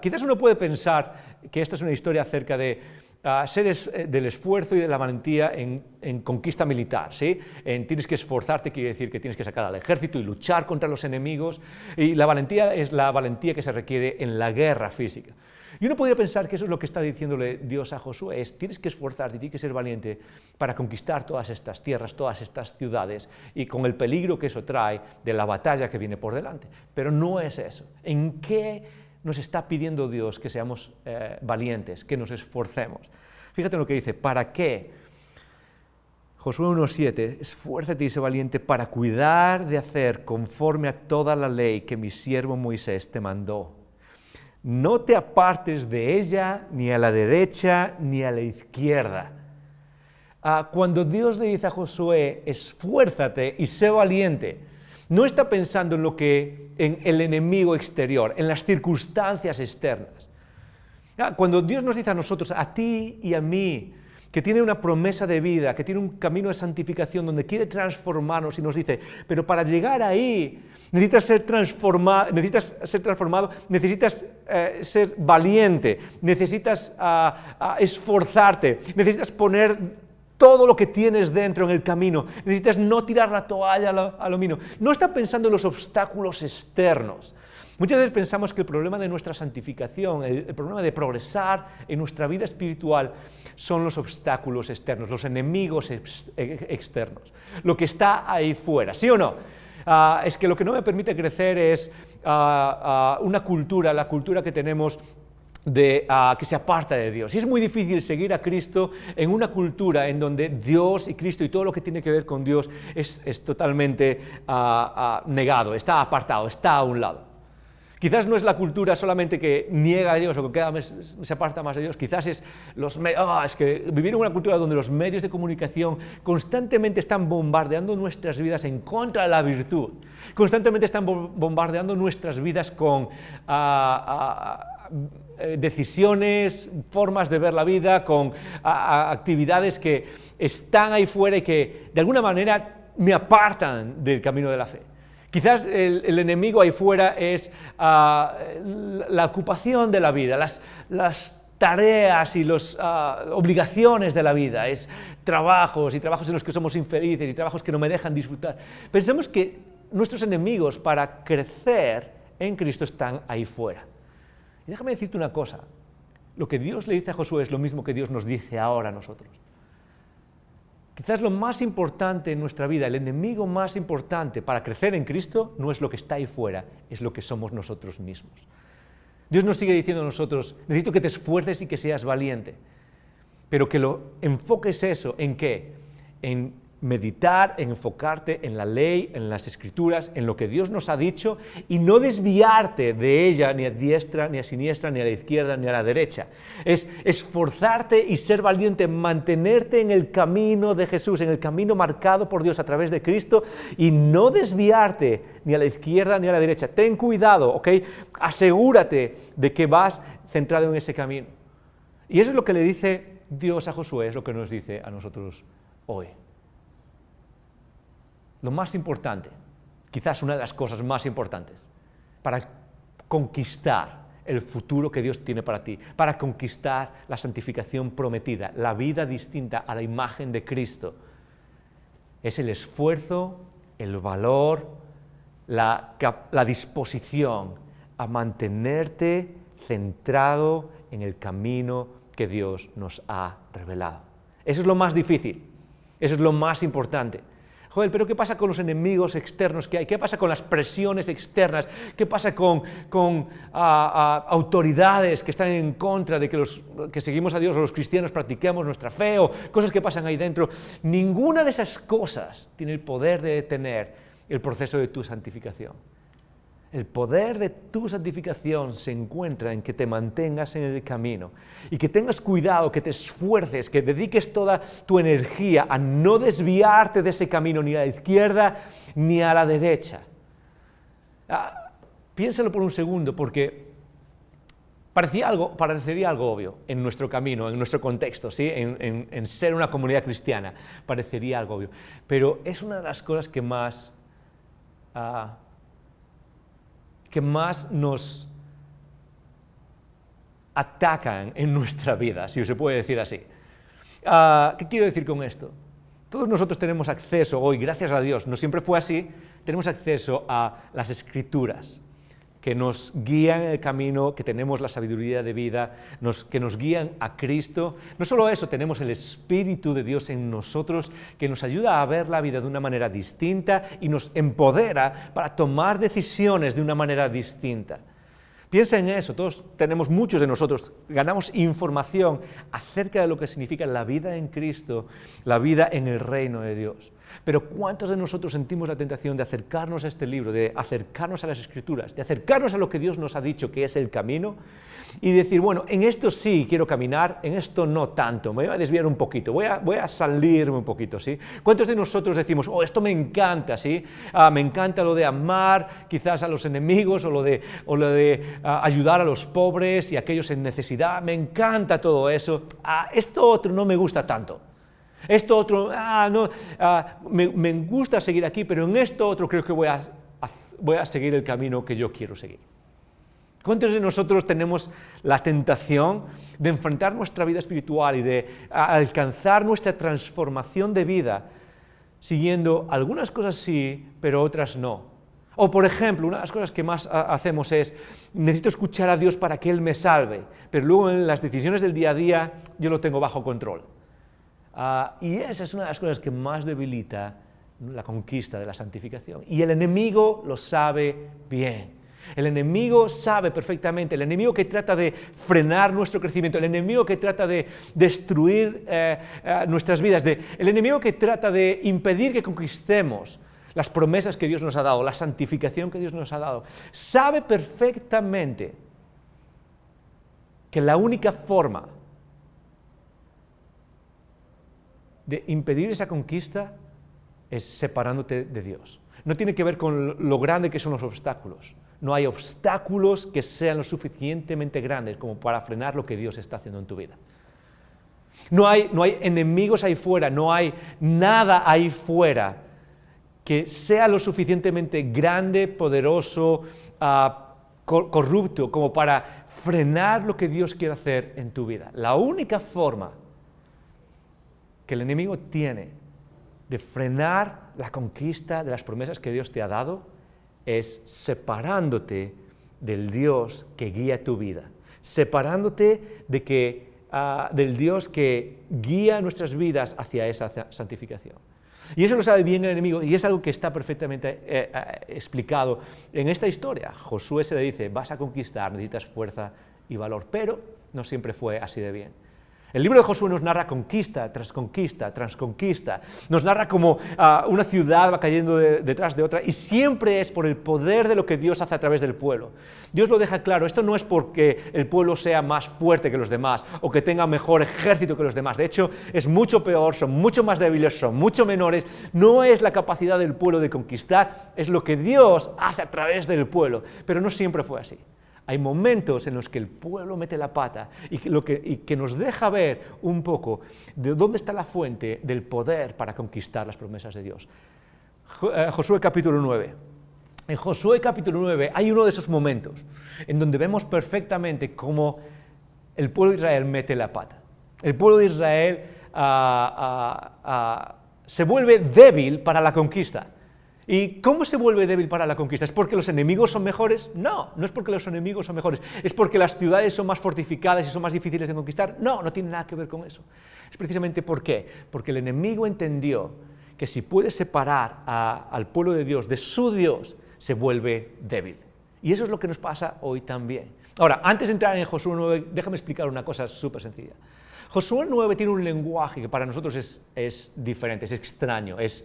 Quizás uno puede pensar que esta es una historia acerca de del esfuerzo y de la valentía en conquista militar, ¿sí? Tienes que esforzarte, quiere decir que tienes que sacar al ejército y luchar contra los enemigos, y la valentía es la valentía que se requiere en la guerra física. Y uno podría pensar que eso es lo que está diciéndole Dios a Josué, tienes que esforzarte, tienes que ser valiente para conquistar todas estas tierras, todas estas ciudades, y con el peligro que eso trae de la batalla que viene por delante. Pero no es eso. ¿En qué nos está pidiendo Dios que seamos valientes, que nos esforcemos? Fíjate en lo que dice: ¿para qué? Josué 1:7, esfuérzate y sé valiente para cuidar de hacer conforme a toda la ley que mi siervo Moisés te mandó. No te apartes de ella ni a la derecha ni a la izquierda. Cuando Dios le dice a Josué, esfuérzate y sé valiente, No está pensando en el enemigo exterior, en las circunstancias externas. Cuando Dios nos dice a nosotros, a ti y a mí, que tiene una promesa de vida, que tiene un camino de santificación donde quiere transformarnos y nos dice, pero para llegar ahí necesitas ser transformado, necesitas ser valiente, necesitas esforzarte, necesitas poner todo lo que tienes dentro en el camino, necesitas no tirar la toalla a lo mío. No está pensando en los obstáculos externos. Muchas veces pensamos que el problema de nuestra santificación, el problema de progresar en nuestra vida espiritual son los obstáculos externos, los enemigos externos, lo que está ahí fuera, ¿sí o no? Es que lo que no me permite crecer es una cultura, la cultura que tenemos que se aparta de Dios. Y es muy difícil seguir a Cristo en una cultura en donde Dios y Cristo y todo lo que tiene que ver con Dios es totalmente negado, está apartado, está a un lado. Quizás no es la cultura solamente que niega a Dios o que cada vez se aparta más de Dios, quizás es que vivir en una cultura donde los medios de comunicación constantemente están bombardeando nuestras vidas en contra de la virtud, constantemente están bombardeando nuestras vidas con decisiones, formas de ver la vida, con actividades que están ahí fuera y que de alguna manera me apartan del camino de la fe. Quizás el enemigo ahí fuera es la ocupación de la vida, las tareas y las obligaciones de la vida, es trabajos y trabajos en los que somos infelices y trabajos que no me dejan disfrutar. Pensemos que nuestros enemigos para crecer en Cristo están ahí fuera. Y déjame decirte una cosa, lo que Dios le dice a Josué es lo mismo que Dios nos dice ahora a nosotros. Quizás lo más importante en nuestra vida, el enemigo más importante para crecer en Cristo no es lo que está ahí fuera, es lo que somos nosotros mismos. Dios nos sigue diciendo a nosotros, necesito que te esfuerces y que seas valiente, pero que lo enfoques eso, ¿en qué? En meditar, en enfocarte en la ley, en las escrituras, en lo que Dios nos ha dicho y no desviarte de ella ni a diestra, ni a siniestra, ni a la izquierda, ni a la derecha. Es esforzarte y ser valiente, mantenerte en el camino de Jesús, en el camino marcado por Dios a través de Cristo y no desviarte ni a la izquierda ni a la derecha. Ten cuidado, ¿ok? Asegúrate de que vas centrado en ese camino. Y eso es lo que le dice Dios a Josué, es lo que nos dice a nosotros hoy. Lo más importante, quizás una de las cosas más importantes, para conquistar el futuro que Dios tiene para ti, para conquistar la santificación prometida, la vida distinta a la imagen de Cristo, es el esfuerzo, el valor, la disposición a mantenerte centrado en el camino que Dios nos ha revelado. Eso es lo más difícil, eso es lo más importante. Joder, pero ¿qué pasa con los enemigos externos que hay? ¿Qué pasa con las presiones externas? ¿Qué pasa con autoridades que están en contra de que seguimos a Dios o los cristianos practiquemos nuestra fe o cosas que pasan ahí dentro? Ninguna de esas cosas tiene el poder de detener el proceso de tu santificación. El poder de tu santificación se encuentra en que te mantengas en el camino y que tengas cuidado, que te esfuerces, que dediques toda tu energía a no desviarte de ese camino ni a la izquierda ni a la derecha. Piénsalo por un segundo, porque parecería algo obvio en nuestro camino, en nuestro contexto, ¿sí? en ser una comunidad cristiana, parecería algo obvio, pero es una de las cosas que más nos atacan en nuestra vida, si se puede decir así. ¿Qué quiero decir con esto? Todos nosotros tenemos acceso hoy, gracias a Dios, no siempre fue así, tenemos acceso a las Escrituras, que nos guían en el camino, que tenemos la sabiduría de vida, que nos guían a Cristo. No solo eso, tenemos el Espíritu de Dios en nosotros, que nos ayuda a ver la vida de una manera distinta y nos empodera para tomar decisiones de una manera distinta. Piensa en eso, muchos de nosotros ganamos información acerca de lo que significa la vida en Cristo, la vida en el reino de Dios. Pero ¿cuántos de nosotros sentimos la tentación de acercarnos a este libro, de acercarnos a las Escrituras, de acercarnos a lo que Dios nos ha dicho que es el camino y decir, bueno, en esto sí quiero caminar, en esto no tanto, me voy a desviar un poquito, voy a salirme un poquito, ¿sí? ¿Cuántos de nosotros decimos, oh, esto me encanta, ¿sí? Me encanta lo de amar quizás a los enemigos o lo de ayudar a los pobres y a aquellos en necesidad, me encanta todo eso, esto otro no me gusta tanto. Esto otro, me gusta seguir aquí, pero en esto otro creo que voy a seguir el camino que yo quiero seguir. ¿Cuántos de nosotros tenemos la tentación de enfrentar nuestra vida espiritual y de alcanzar nuestra transformación de vida siguiendo algunas cosas sí, pero otras no? O, por ejemplo, una de las cosas que más hacemos es, necesito escuchar a Dios para que Él me salve, pero luego en las decisiones del día a día yo lo tengo bajo control. Y esa es una de las cosas que más debilita la conquista de la santificación. Y el enemigo lo sabe bien. El enemigo sabe perfectamente, el enemigo que trata de frenar nuestro crecimiento, el enemigo que trata de destruir nuestras vidas, el enemigo que trata de impedir que conquistemos las promesas que Dios nos ha dado, la santificación que Dios nos ha dado, sabe perfectamente que la única forma de impedir esa conquista es separándote de Dios. No tiene que ver con lo grande que son los obstáculos. No hay obstáculos que sean lo suficientemente grandes como para frenar lo que Dios está haciendo en tu vida. No hay enemigos ahí fuera, no hay nada ahí fuera que sea lo suficientemente grande, poderoso, corrupto, como para frenar lo que Dios quiere hacer en tu vida. La única forma que el enemigo tiene de frenar la conquista de las promesas que Dios te ha dado es separándote del Dios que guía tu vida, separándote del Dios que guía nuestras vidas hacia esa santificación. Y eso lo sabe bien el enemigo y es algo que está perfectamente explicado en esta historia. Josué se le dice, vas a conquistar, necesitas fuerza y valor, pero no siempre fue así de bien. El libro de Josué nos narra conquista tras conquista tras conquista, nos narra como una ciudad va cayendo detrás de otra y siempre es por el poder de lo que Dios hace a través del pueblo. Dios lo deja claro, esto no es porque el pueblo sea más fuerte que los demás o que tenga mejor ejército que los demás, de hecho es mucho peor, son mucho más débiles, son mucho menores, no es la capacidad del pueblo de conquistar, es lo que Dios hace a través del pueblo, pero no siempre fue así. Hay momentos en los que el pueblo mete la pata y que nos deja ver un poco de dónde está la fuente del poder para conquistar las promesas de Dios. Josué capítulo 9. En Josué capítulo 9 hay uno de esos momentos en donde vemos perfectamente cómo el pueblo de Israel mete la pata. El pueblo de Israel se vuelve débil para la conquista. ¿Y cómo se vuelve débil para la conquista? ¿Es porque los enemigos son mejores? No, no es porque los enemigos son mejores. ¿Es porque las ciudades son más fortificadas y son más difíciles de conquistar? No, no tiene nada que ver con eso. Es precisamente ¿por qué? Porque el enemigo entendió que si puede separar al pueblo de Dios de su Dios, se vuelve débil. Y eso es lo que nos pasa hoy también. Ahora, antes de entrar en Josué 9, déjame explicar una cosa súper sencilla. Josué 9 tiene un lenguaje que para nosotros es diferente, es extraño, es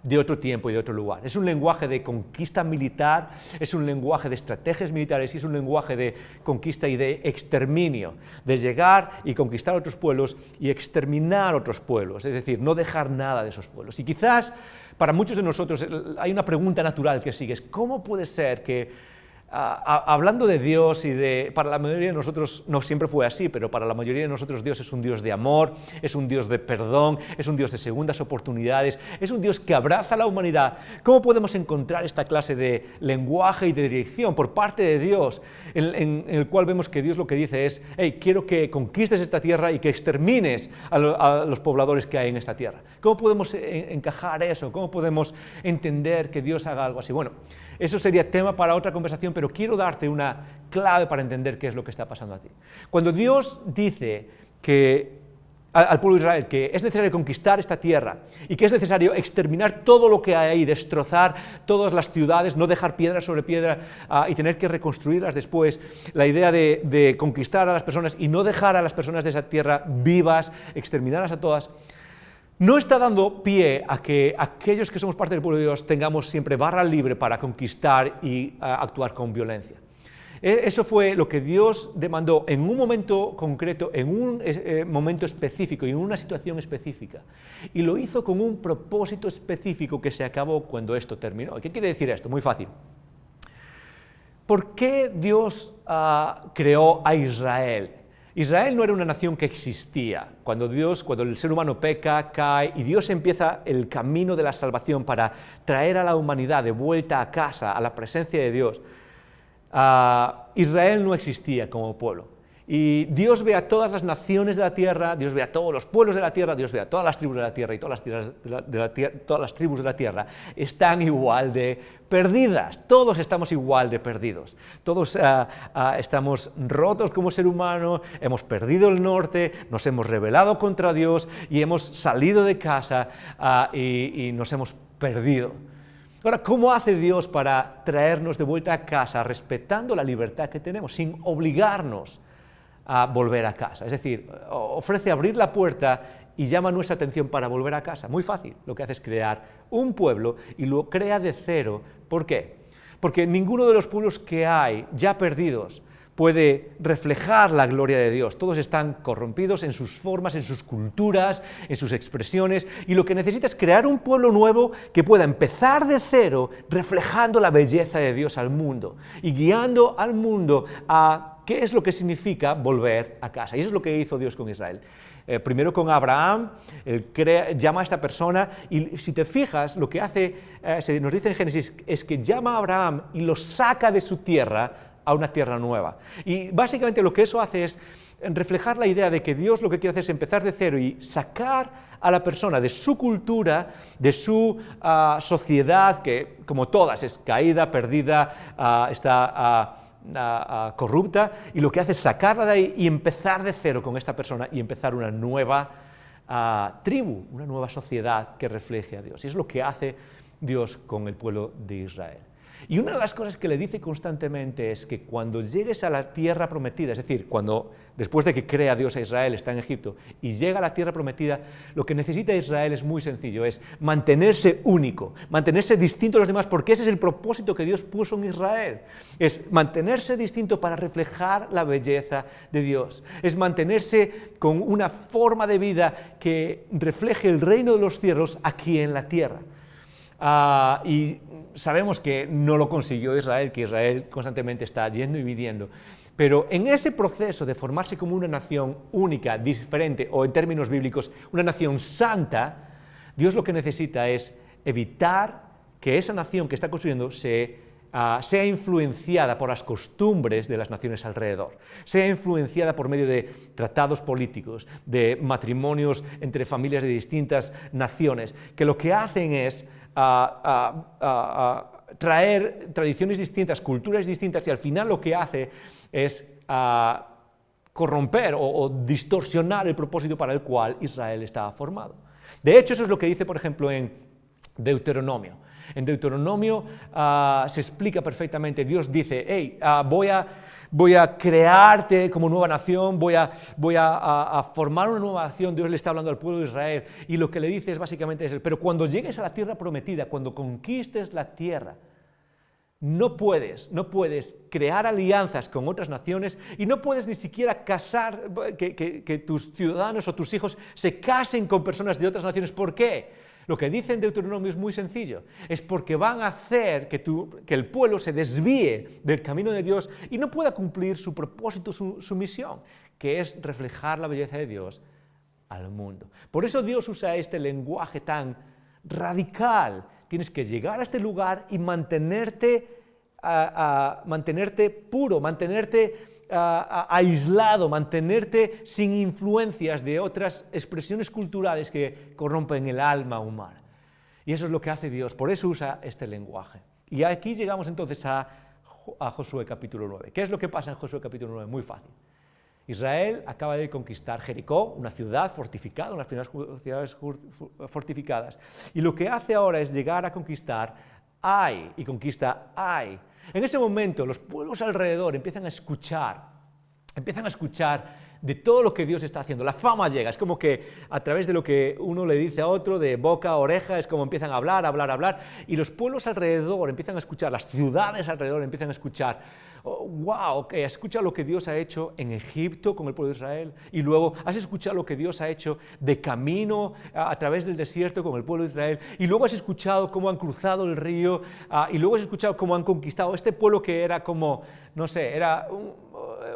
de otro tiempo y de otro lugar. Es un lenguaje de conquista militar, es un lenguaje de estrategias militares y es un lenguaje de conquista y de exterminio, de llegar y conquistar otros pueblos y exterminar otros pueblos, es decir, no dejar nada de esos pueblos. Y quizás para muchos de nosotros hay una pregunta natural que sigue, es ¿cómo puede ser que hablando de Dios para la mayoría de nosotros, no siempre fue así, pero para la mayoría de nosotros Dios es un Dios de amor, es un Dios de perdón, es un Dios de segundas oportunidades, es un Dios que abraza a la humanidad? ¿Cómo podemos encontrar esta clase de lenguaje y de dirección por parte de Dios, en el cual vemos que Dios lo que dice es, hey, quiero que conquistes esta tierra y que extermines a los pobladores que hay en esta tierra? ¿Cómo podemos encajar eso? ¿Cómo podemos entender que Dios haga algo así? Bueno, eso sería tema para otra conversación, pero quiero darte una clave para entender qué es lo que está pasando a ti. Cuando Dios dice que al pueblo de Israel que es necesario conquistar esta tierra y que es necesario exterminar todo lo que hay ahí, destrozar todas las ciudades, no dejar piedra sobre piedra y tener que reconstruirlas después. La idea de conquistar a las personas y no dejar a las personas de esa tierra vivas, exterminarlas a todas, no está dando pie a que aquellos que somos parte del pueblo de Dios tengamos siempre barra libre para conquistar y actuar con violencia. Eso fue lo que Dios demandó en un momento concreto, en un momento específico y en una situación específica. Y lo hizo con un propósito específico que se acabó cuando esto terminó. ¿Qué quiere decir esto? Muy fácil. ¿Por qué Dios creó a Israel? Israel no era una nación que existía. Cuando el ser humano peca, cae, y Dios empieza el camino de la salvación para traer a la humanidad de vuelta a casa, a la presencia de Dios, Israel no existía como pueblo. Y Dios ve a todas las naciones de la tierra, Dios ve a todos los pueblos de la tierra, Dios ve a todas las tribus de la tierra, y todas las tribus de la tierra están igual de perdidas. Todos estamos igual de perdidos. Todos estamos rotos como ser humano, hemos perdido el norte, nos hemos rebelado contra Dios y hemos salido de casa y nos hemos perdido. Ahora, ¿cómo hace Dios para traernos de vuelta a casa respetando la libertad que tenemos, sin obligarnos a volver a casa? Es decir, ofrece abrir la puerta y llama nuestra atención para volver a casa. Muy fácil. Lo que hace es crear un pueblo y lo crea de cero. ¿Por qué? Porque ninguno de los pueblos que hay ya perdidos puede reflejar la gloria de Dios. Todos están corrompidos en sus formas, en sus culturas, en sus expresiones, y lo que necesita es crear un pueblo nuevo que pueda empezar de cero, reflejando la belleza de Dios al mundo y guiando al mundo a qué es lo que significa volver a casa. Y eso es lo que hizo Dios con Israel. Primero con Abraham, llama a esta persona, y si te fijas, lo que hace, se nos dice en Génesis, es que llama a Abraham y lo saca de su tierra a una tierra nueva. Y básicamente lo que eso hace es reflejar la idea de que Dios lo que quiere hacer es empezar de cero y sacar a la persona de su cultura, de su sociedad, que como todas es caída, perdida, está corrupta, y lo que hace es sacarla de ahí y empezar de cero con esta persona y empezar una nueva tribu, una nueva sociedad que refleje a Dios. Y es lo que hace Dios con el pueblo de Israel. Y una de las cosas que le dice constantemente es que cuando llegues a la tierra prometida, es decir, después de que crea Dios a Israel, está en Egipto, y llega a la tierra prometida, lo que necesita Israel es muy sencillo, es mantenerse único, mantenerse distinto a los demás, porque ese es el propósito que Dios puso en Israel. Es mantenerse distinto para reflejar la belleza de Dios. Es mantenerse con una forma de vida que refleje el reino de los cielos aquí en la tierra. Y sabemos que no lo consiguió Israel, que Israel constantemente está yendo y viniendo, pero en ese proceso de formarse como una nación única, diferente, o en términos bíblicos, una nación santa, Dios lo que necesita es evitar que esa nación que está construyendo sea influenciada por las costumbres de las naciones alrededor, sea influenciada por medio de tratados políticos, de matrimonios entre familias de distintas naciones, que lo que hacen es traer tradiciones distintas, culturas distintas, y al final lo que hace es corromper o distorsionar el propósito para el cual Israel estaba formado. De hecho, eso es lo que dice, por ejemplo, en Deuteronomio. En Deuteronomio se explica perfectamente. Dios dice, hey, voy a crearte como nueva nación, voy a formar una nueva nación. Dios le está hablando al pueblo de Israel, y lo que le dice es básicamente eso. Pero cuando llegues a la tierra prometida, cuando conquistes la tierra, no puedes crear alianzas con otras naciones, y no puedes ni siquiera casar, que tus ciudadanos o tus hijos se casen con personas de otras naciones. ¿Por qué? Lo que dice en Deuteronomio es muy sencillo, es porque van a hacer que el pueblo se desvíe del camino de Dios y no pueda cumplir su propósito, su misión, que es reflejar la belleza de Dios al mundo. Por eso Dios usa este lenguaje tan radical. Tienes que llegar a este lugar y mantenerte puro, mantenerte aislado, mantenerte sin influencias de otras expresiones culturales que corrompen el alma humana. Y eso es lo que hace Dios, por eso usa este lenguaje. Y aquí llegamos entonces a Josué capítulo 9. ¿Qué es lo que pasa en Josué capítulo 9? Muy fácil. Israel acaba de conquistar Jericó, una ciudad fortificada, unas primeras ciudades fortificadas. Y lo que hace ahora es llegar a conquistar Ai, y conquista Ai. En ese momento los pueblos alrededor empiezan a escuchar de todo lo que Dios está haciendo. La fama llega, es como que a través de lo que uno le dice a otro, de boca a oreja, es como empiezan a hablar, y los pueblos alrededor empiezan a escuchar, las ciudades alrededor empiezan a escuchar, wow, okay, has escuchado lo que Dios ha hecho en Egipto con el pueblo de Israel, y luego has escuchado lo que Dios ha hecho de camino a través del desierto con el pueblo de Israel, y luego has escuchado cómo han cruzado el río, y luego has escuchado cómo han conquistado este pueblo que era como, no sé, era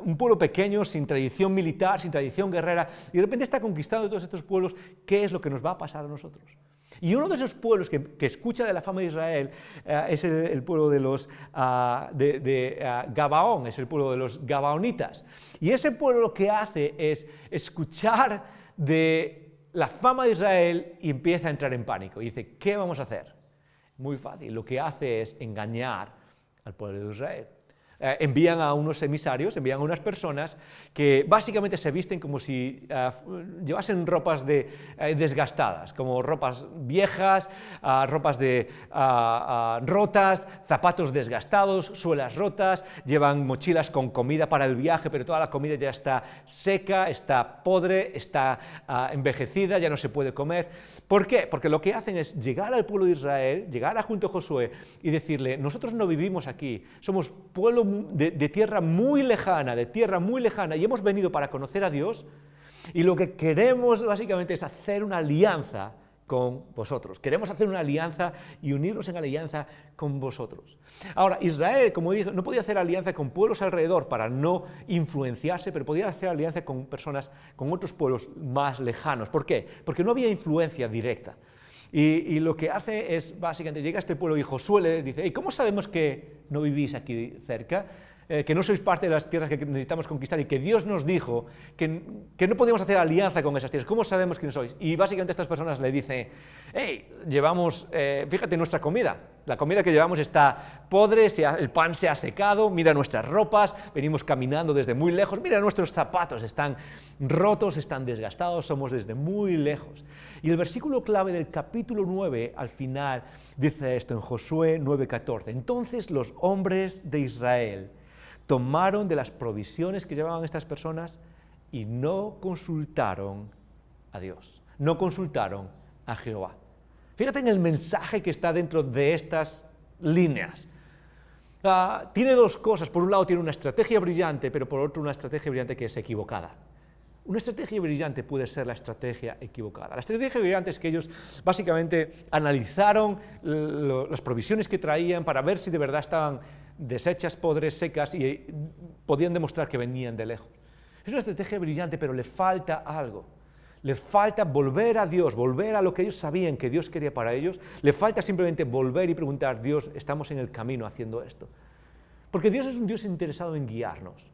un pueblo pequeño, sin tradición militar, sin tradición guerrera, y de repente está conquistando todos estos pueblos. ¿Qué es lo que nos va a pasar a nosotros? Y uno de esos pueblos que escucha de la fama de Israel es el pueblo de los Gabaón, es el pueblo de los Gabaonitas. Y ese pueblo lo que hace es escuchar de la fama de Israel y empieza a entrar en pánico. Y dice, ¿qué vamos a hacer? Muy fácil, lo que hace es engañar al pueblo de Israel. Envían a unos emisarios, envían a unas personas que básicamente se visten como si llevasen ropas desgastadas, como ropas viejas, ropas rotas, zapatos desgastados, suelas rotas, llevan mochilas con comida para el viaje, pero toda la comida ya está seca, está podre, está envejecida, ya no se puede comer. ¿Por qué? Porque lo que hacen es llegar al pueblo de Israel, llegar junto a Josué y decirle, nosotros no vivimos aquí, somos pueblo de tierra muy lejana, y hemos venido para conocer a Dios, y lo que queremos básicamente es hacer una alianza con vosotros. Queremos hacer una alianza y unirnos en alianza con vosotros. Ahora, Israel, como dije, no podía hacer alianza con pueblos alrededor para no influenciarse, pero podía hacer alianza con personas, con otros pueblos más lejanos. ¿Por qué? Porque no había influencia directa. Y lo que hace es, básicamente, llega a este pueblo y Josué le dice, ¿cómo sabemos que no vivís aquí cerca? Que no sois parte de las tierras que necesitamos conquistar y que Dios nos dijo que no podíamos hacer alianza con esas tierras. ¿Cómo sabemos quién sois? Y básicamente estas personas le dicen, llevamos, fíjate nuestra comida, la comida que llevamos está podre, el pan se ha secado, mira nuestras ropas, venimos caminando desde muy lejos, mira nuestros zapatos, están rotos, están desgastados, somos desde muy lejos. Y el versículo clave del capítulo 9, al final, dice esto en Josué 9:14. Entonces los hombres de Israel tomaron de las provisiones que llevaban estas personas y no consultaron a Dios, no consultaron a Jehová. Fíjate en el mensaje que está dentro de estas líneas. Tiene dos cosas. Por un lado tiene una estrategia brillante, pero por otro una estrategia brillante que es equivocada. Una estrategia brillante puede ser la estrategia equivocada. La estrategia brillante es que ellos básicamente analizaron las provisiones que traían para ver si de verdad estaban deshechas, podres, secas y podían demostrar que venían de lejos. Es una estrategia brillante, pero le falta algo. Le falta volver a Dios, volver a lo que ellos sabían que Dios quería para ellos. Le falta simplemente volver y preguntar, Dios, estamos en el camino haciendo esto. Porque Dios es un Dios interesado en guiarnos.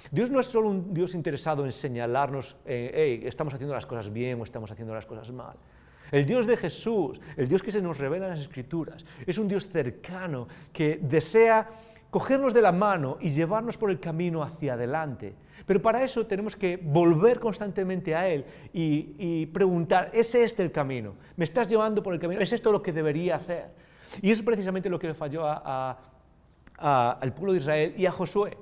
Dios no es solo un Dios interesado en señalarnos, estamos haciendo las cosas bien o estamos haciendo las cosas mal. El Dios de Jesús, el Dios que se nos revela en las Escrituras, es un Dios cercano que desea cogernos de la mano y llevarnos por el camino hacia adelante. Pero para eso tenemos que volver constantemente a Él y preguntar, ¿es este el camino? ¿Me estás llevando por el camino? ¿Es esto lo que debería hacer? Y eso es precisamente lo que le falló al pueblo de Israel y a Josué.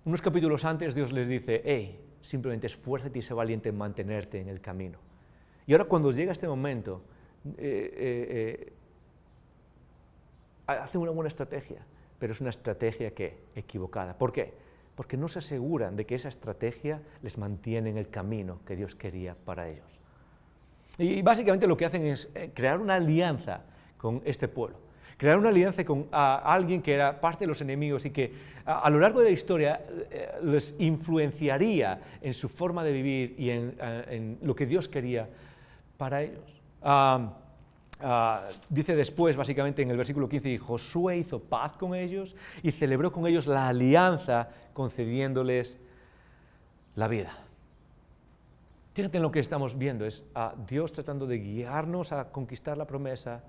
Unos capítulos antes Dios les dice, simplemente esfuérzate y sé valiente en mantenerte en el camino. Y ahora cuando llega este momento, hacen una buena estrategia, pero es una estrategia equivocada. ¿Por qué? Porque no se aseguran de que esa estrategia les mantiene en el camino que Dios quería para ellos. Y básicamente lo que hacen es crear una alianza con este pueblo. Crear una alianza con alguien que era parte de los enemigos y que a lo largo de la historia les influenciaría en su forma de vivir y en lo que Dios quería para ellos. Dice después, básicamente en el versículo 15, y Josué hizo paz con ellos y celebró con ellos la alianza, concediéndoles la vida. Fíjate en lo que estamos viendo, es a Dios tratando de guiarnos a conquistar la promesa,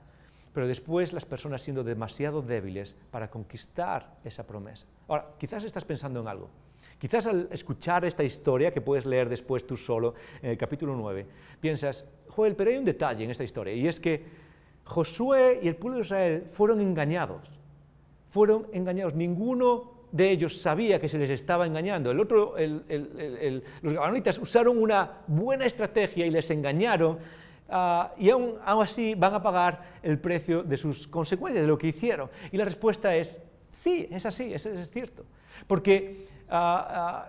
pero después las personas siendo demasiado débiles para conquistar esa promesa. Ahora, quizás estás pensando en algo. Quizás al escuchar esta historia, que puedes leer después tú solo, en el capítulo 9, piensas, Joel, pero hay un detalle en esta historia, y es que Josué y el pueblo de Israel fueron engañados. Fueron engañados. Ninguno de ellos sabía que se les estaba engañando. Los gabaonitas usaron una buena estrategia y les engañaron, y aún así van a pagar el precio de sus consecuencias, de lo que hicieron. Y la respuesta es, sí, es así, es cierto. Porque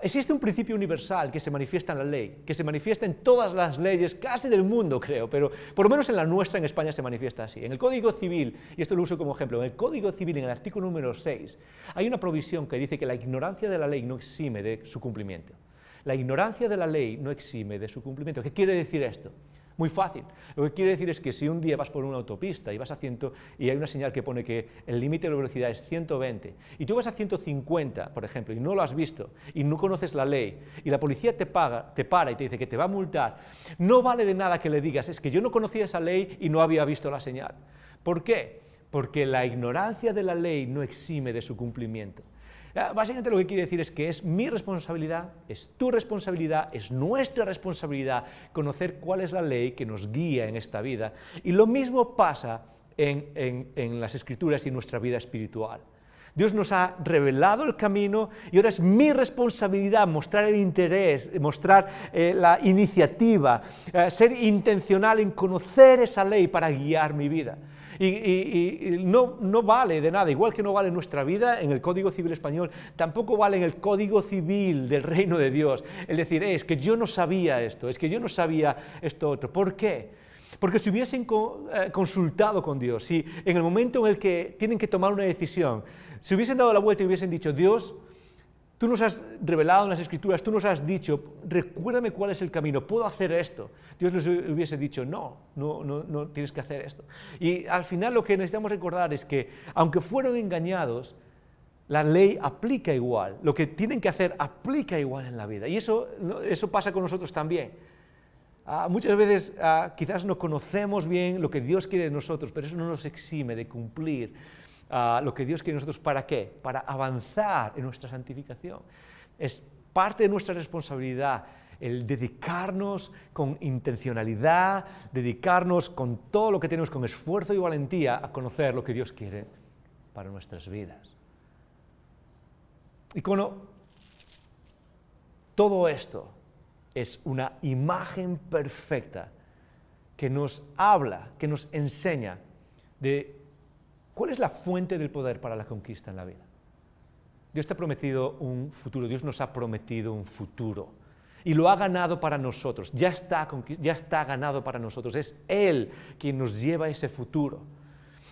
existe un principio universal que se manifiesta en la ley, que se manifiesta en todas las leyes, casi del mundo, creo, pero por lo menos en la nuestra, en España, se manifiesta así. En el Código Civil, y esto lo uso como ejemplo, en el Código Civil, en el artículo número 6, hay una provisión que dice que la ignorancia de la ley no exime de su cumplimiento. La ignorancia de la ley no exime de su cumplimiento. ¿Qué quiere decir esto? Muy fácil. Lo que quiere decir es que si un día vas por una autopista y vas a 100 y hay una señal que pone que el límite de velocidad es 120 y tú vas a 150, por ejemplo, y no lo has visto y no conoces la ley y la policía te para y te dice que te va a multar, no vale de nada que le digas, es que yo no conocía esa ley y no había visto la señal. ¿Por qué? Porque la ignorancia de la ley no exime de su cumplimiento. Básicamente lo que quiere decir es que es mi responsabilidad, es tu responsabilidad, es nuestra responsabilidad conocer cuál es la ley que nos guía en esta vida. Y lo mismo pasa en las Escrituras y en nuestra vida espiritual. Dios nos ha revelado el camino y ahora es mi responsabilidad mostrar el interés, mostrar la iniciativa, ser intencional en conocer esa ley para guiar mi vida. Y no vale de nada, igual que no vale nuestra vida en el Código Civil español, tampoco vale en el Código Civil del Reino de Dios. Es decir, es que yo no sabía esto, es que yo no sabía esto otro. ¿Por qué? Porque si hubiesen consultado con Dios, si en el momento en el que tienen que tomar una decisión, si hubiesen dado la vuelta y hubiesen dicho, Dios, tú nos has revelado en las Escrituras, tú nos has dicho, recuérdame cuál es el camino, puedo hacer esto. Dios les hubiese dicho, no tienes que hacer esto. Y al final lo que necesitamos recordar es que, aunque fueron engañados, la ley aplica igual. Lo que tienen que hacer aplica igual en la vida. Y eso pasa con nosotros también. Muchas veces quizás no conocemos bien lo que Dios quiere de nosotros, pero eso no nos exime de cumplir lo que Dios quiere de nosotros. ¿Para qué? Para avanzar en nuestra santificación. Es parte de nuestra responsabilidad el dedicarnos con intencionalidad, dedicarnos con todo lo que tenemos, con esfuerzo y valentía, a conocer lo que Dios quiere para nuestras vidas. Y todo esto es una imagen perfecta que nos habla, que nos enseña de cuál es la fuente del poder para la conquista en la vida. Dios te ha prometido un futuro, Dios nos ha prometido un futuro y lo ha ganado para nosotros, ya está ganado para nosotros, es Él quien nos lleva a ese futuro.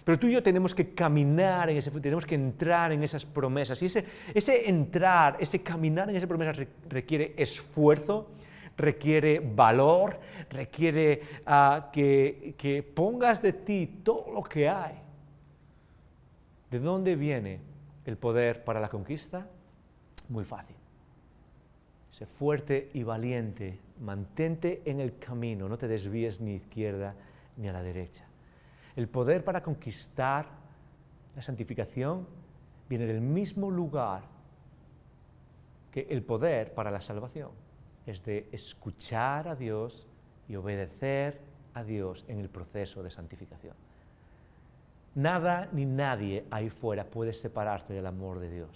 Pero tú y yo tenemos que caminar en ese futuro, tenemos que entrar en esas promesas y ese caminar en esas promesas requiere esfuerzo, requiere valor, requiere que pongas de ti todo lo que hay. ¿De dónde viene el poder para la conquista? Muy fácil. Sé fuerte y valiente, mantente en el camino, no te desvíes ni a izquierda ni a la derecha. El poder para conquistar la santificación viene del mismo lugar que el poder para la salvación. Es de escuchar a Dios y obedecer a Dios en el proceso de santificación. Nada ni nadie ahí fuera puede separarte del amor de Dios.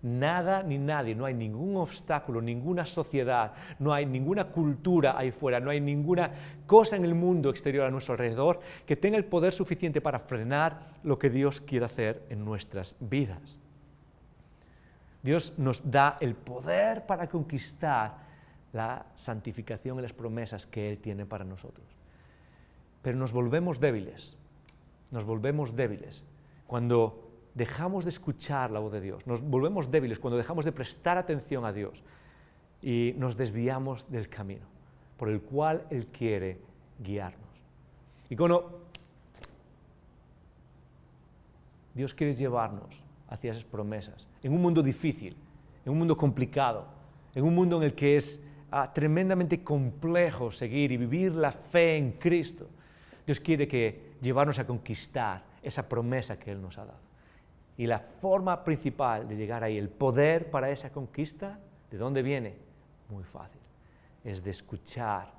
Nada ni nadie, no hay ningún obstáculo, ninguna sociedad, no hay ninguna cultura ahí fuera, no hay ninguna cosa en el mundo exterior a nuestro alrededor que tenga el poder suficiente para frenar lo que Dios quiere hacer en nuestras vidas. Dios nos da el poder para conquistar la santificación y las promesas que Él tiene para nosotros. Pero nos volvemos débiles cuando dejamos de escuchar la voz de Dios, nos volvemos débiles cuando dejamos de prestar atención a Dios y nos desviamos del camino por el cual Él quiere guiarnos. Y cuando Dios quiere llevarnos hacia esas promesas, en un mundo difícil, en un mundo complicado, en un mundo en el que es tremendamente complejo seguir y vivir la fe en Cristo, Dios quiere llevarnos a conquistar esa promesa que Él nos ha dado. Y la forma principal de llegar ahí, el poder para esa conquista, ¿De dónde viene? Muy fácil. Es de escuchar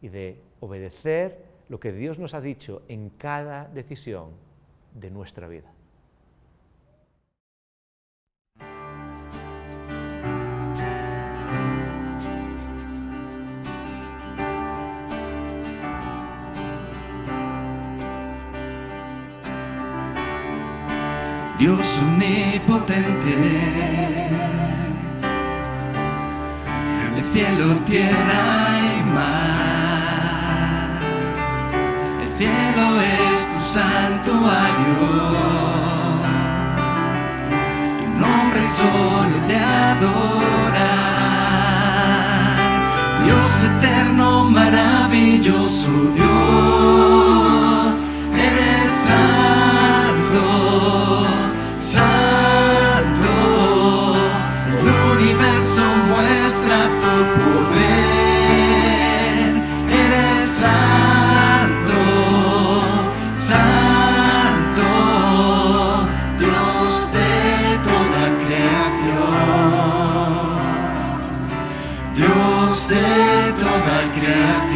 y de obedecer lo que Dios nos ha dicho en cada decisión de nuestra vida. Dios omnipotente, de cielo, tierra y mar. El cielo es tu santuario, tu nombre solo te adorar. Dios eterno, maravilloso Dios, eres santo. Santo, el universo muestra tu poder. Eres santo, santo, Dios de toda creación, Dios de toda creación.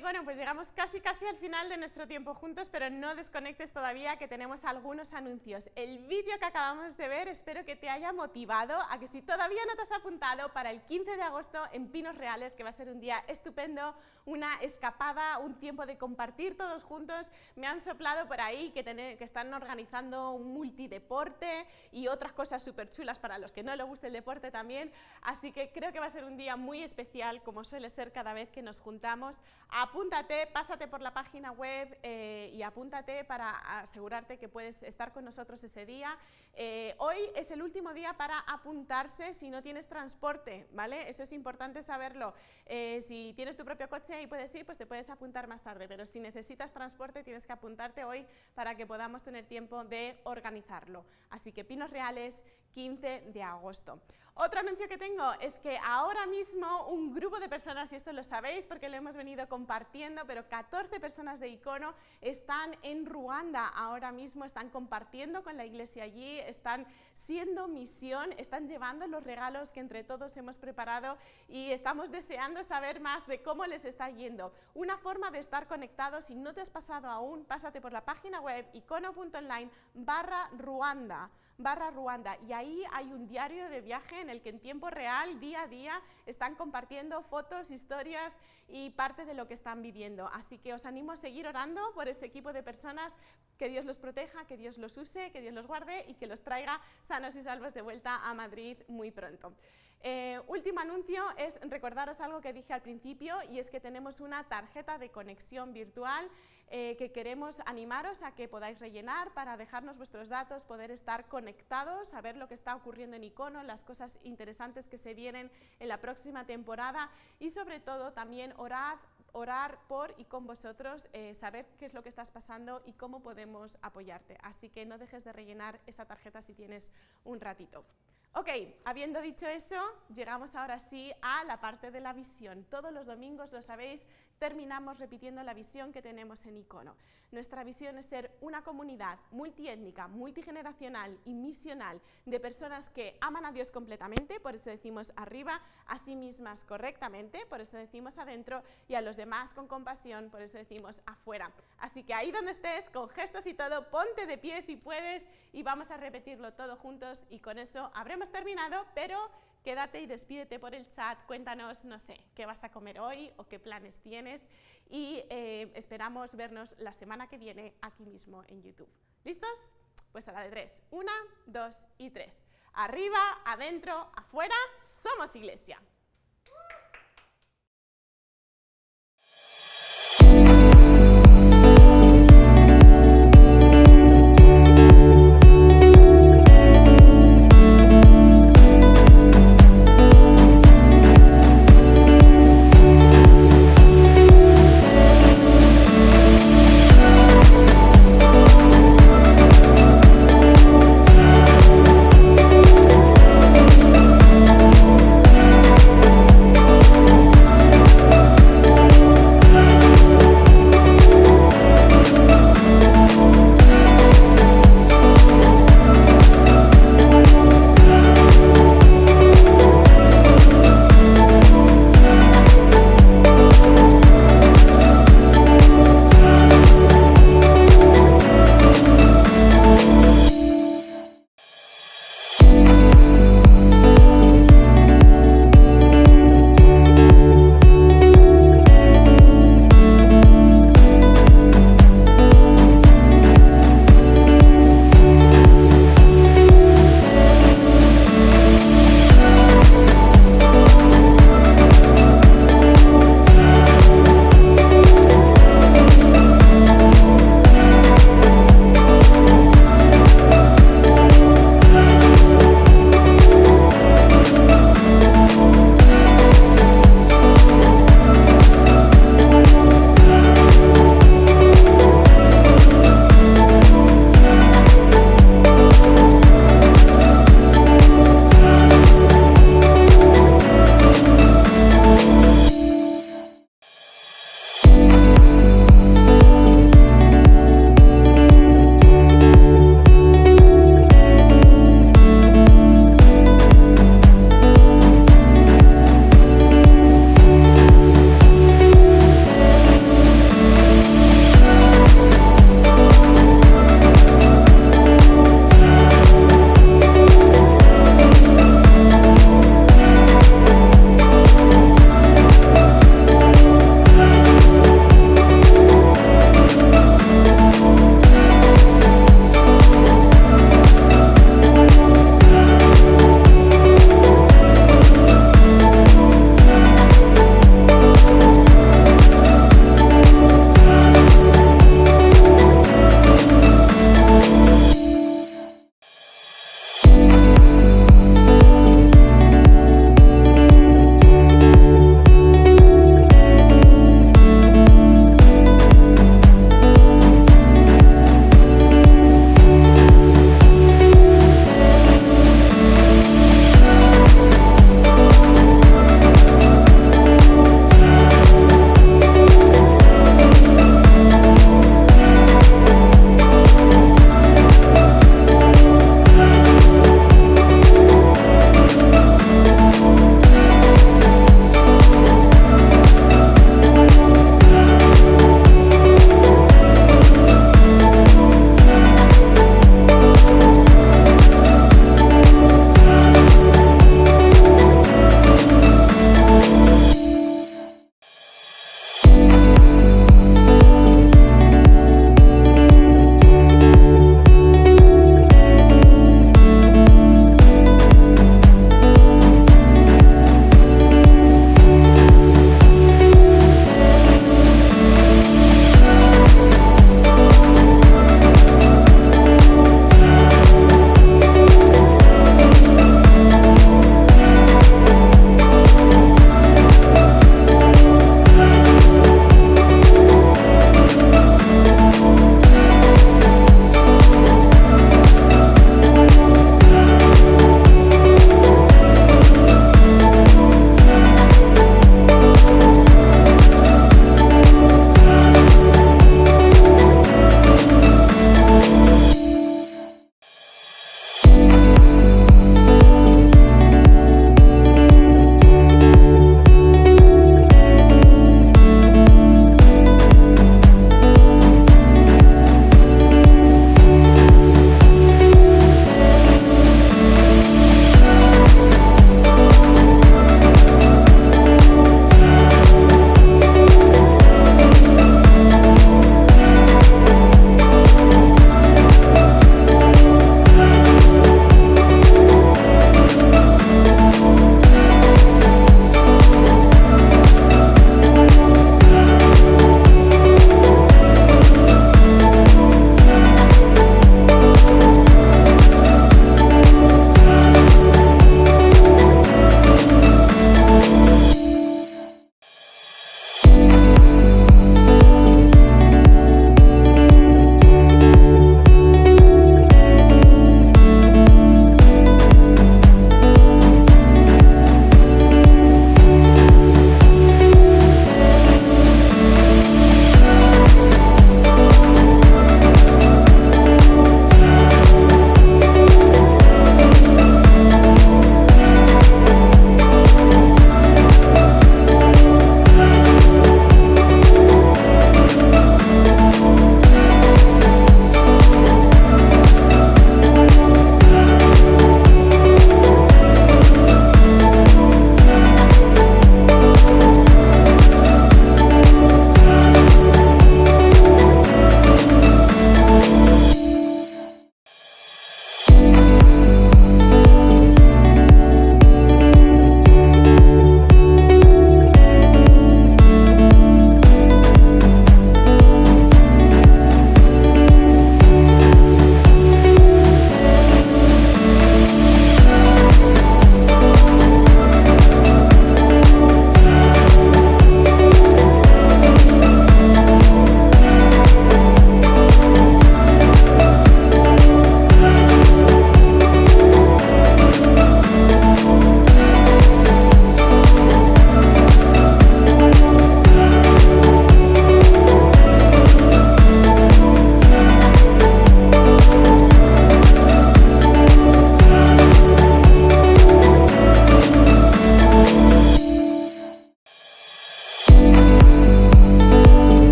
Icono, pues llegamos casi al final de nuestro tiempo juntos, pero no desconectes todavía que tenemos algunos anuncios. El vídeo que acabamos de ver espero que te haya motivado a que si todavía no te has apuntado para el 15 de agosto en Pinos Reales, que va a ser un día estupendo, una escapada, un tiempo de compartir todos juntos. Me han soplado por ahí que están organizando un multideporte y otras cosas súper chulas para los que no les guste el deporte también, así que creo que va a ser un día muy especial, como suele ser cada vez que nos juntamos. Apúntate, pásate por la página web y apúntate para asegurarte que puedes estar con nosotros ese día. Hoy es el último día para apuntarse si no tienes transporte, ¿vale? Eso es importante saberlo. Si tienes tu propio coche y puedes ir, pues te puedes apuntar más tarde, pero si necesitas transporte tienes que apuntarte hoy para que podamos tener tiempo de organizarlo. Así que Pinos Reales, 15 de agosto. Otro anuncio que tengo es que ahora mismo un grupo de personas, y esto lo sabéis porque lo hemos venido compartiendo, pero 14 personas de Icono están en Ruanda ahora mismo, están compartiendo con la iglesia allí, están siendo misión, están llevando los regalos que entre todos hemos preparado y estamos deseando saber más de cómo les está yendo. Una forma de estar conectados, si no te has pasado aún, pásate por la página web icono.online/Ruanda, y ahí hay un diario de viaje en el que en tiempo real, día a día, están compartiendo fotos, historias y parte de lo que están viviendo. Así que os animo a seguir orando por ese equipo de personas, que Dios los proteja, que Dios los use, que Dios los guarde y que los traiga sanos y salvos de vuelta a Madrid muy pronto. Último anuncio es recordaros algo que dije al principio, y es que tenemos una tarjeta de conexión virtual que queremos animaros a que podáis rellenar para dejarnos vuestros datos, poder estar conectados, saber lo que está ocurriendo en Icono, las cosas interesantes que se vienen en la próxima temporada y sobre todo también orar por y con vosotros, saber qué es lo que estás pasando y cómo podemos apoyarte. Así que no dejes de rellenar esa tarjeta si tienes un ratito. Ok, habiendo dicho eso, llegamos ahora sí a la parte de la visión. Todos los domingos, lo sabéis, terminamos repitiendo la visión que tenemos en Icono. Nuestra visión es ser una comunidad multiétnica, multigeneracional y misional de personas que aman a Dios completamente, por eso decimos arriba, a sí mismas correctamente, por eso decimos adentro, y a los demás con compasión, por eso decimos afuera. Así que ahí donde estés, con gestos y todo, ponte de pie si puedes y vamos a repetirlo todo juntos y con eso habremos terminado, pero quédate y despídete por el chat, cuéntanos, no sé, qué vas a comer hoy o qué planes tienes y esperamos vernos la semana que viene aquí mismo en YouTube. ¿Listos? Pues a la de 3. 1, 2 y 3. Arriba, adentro, afuera, somos iglesia.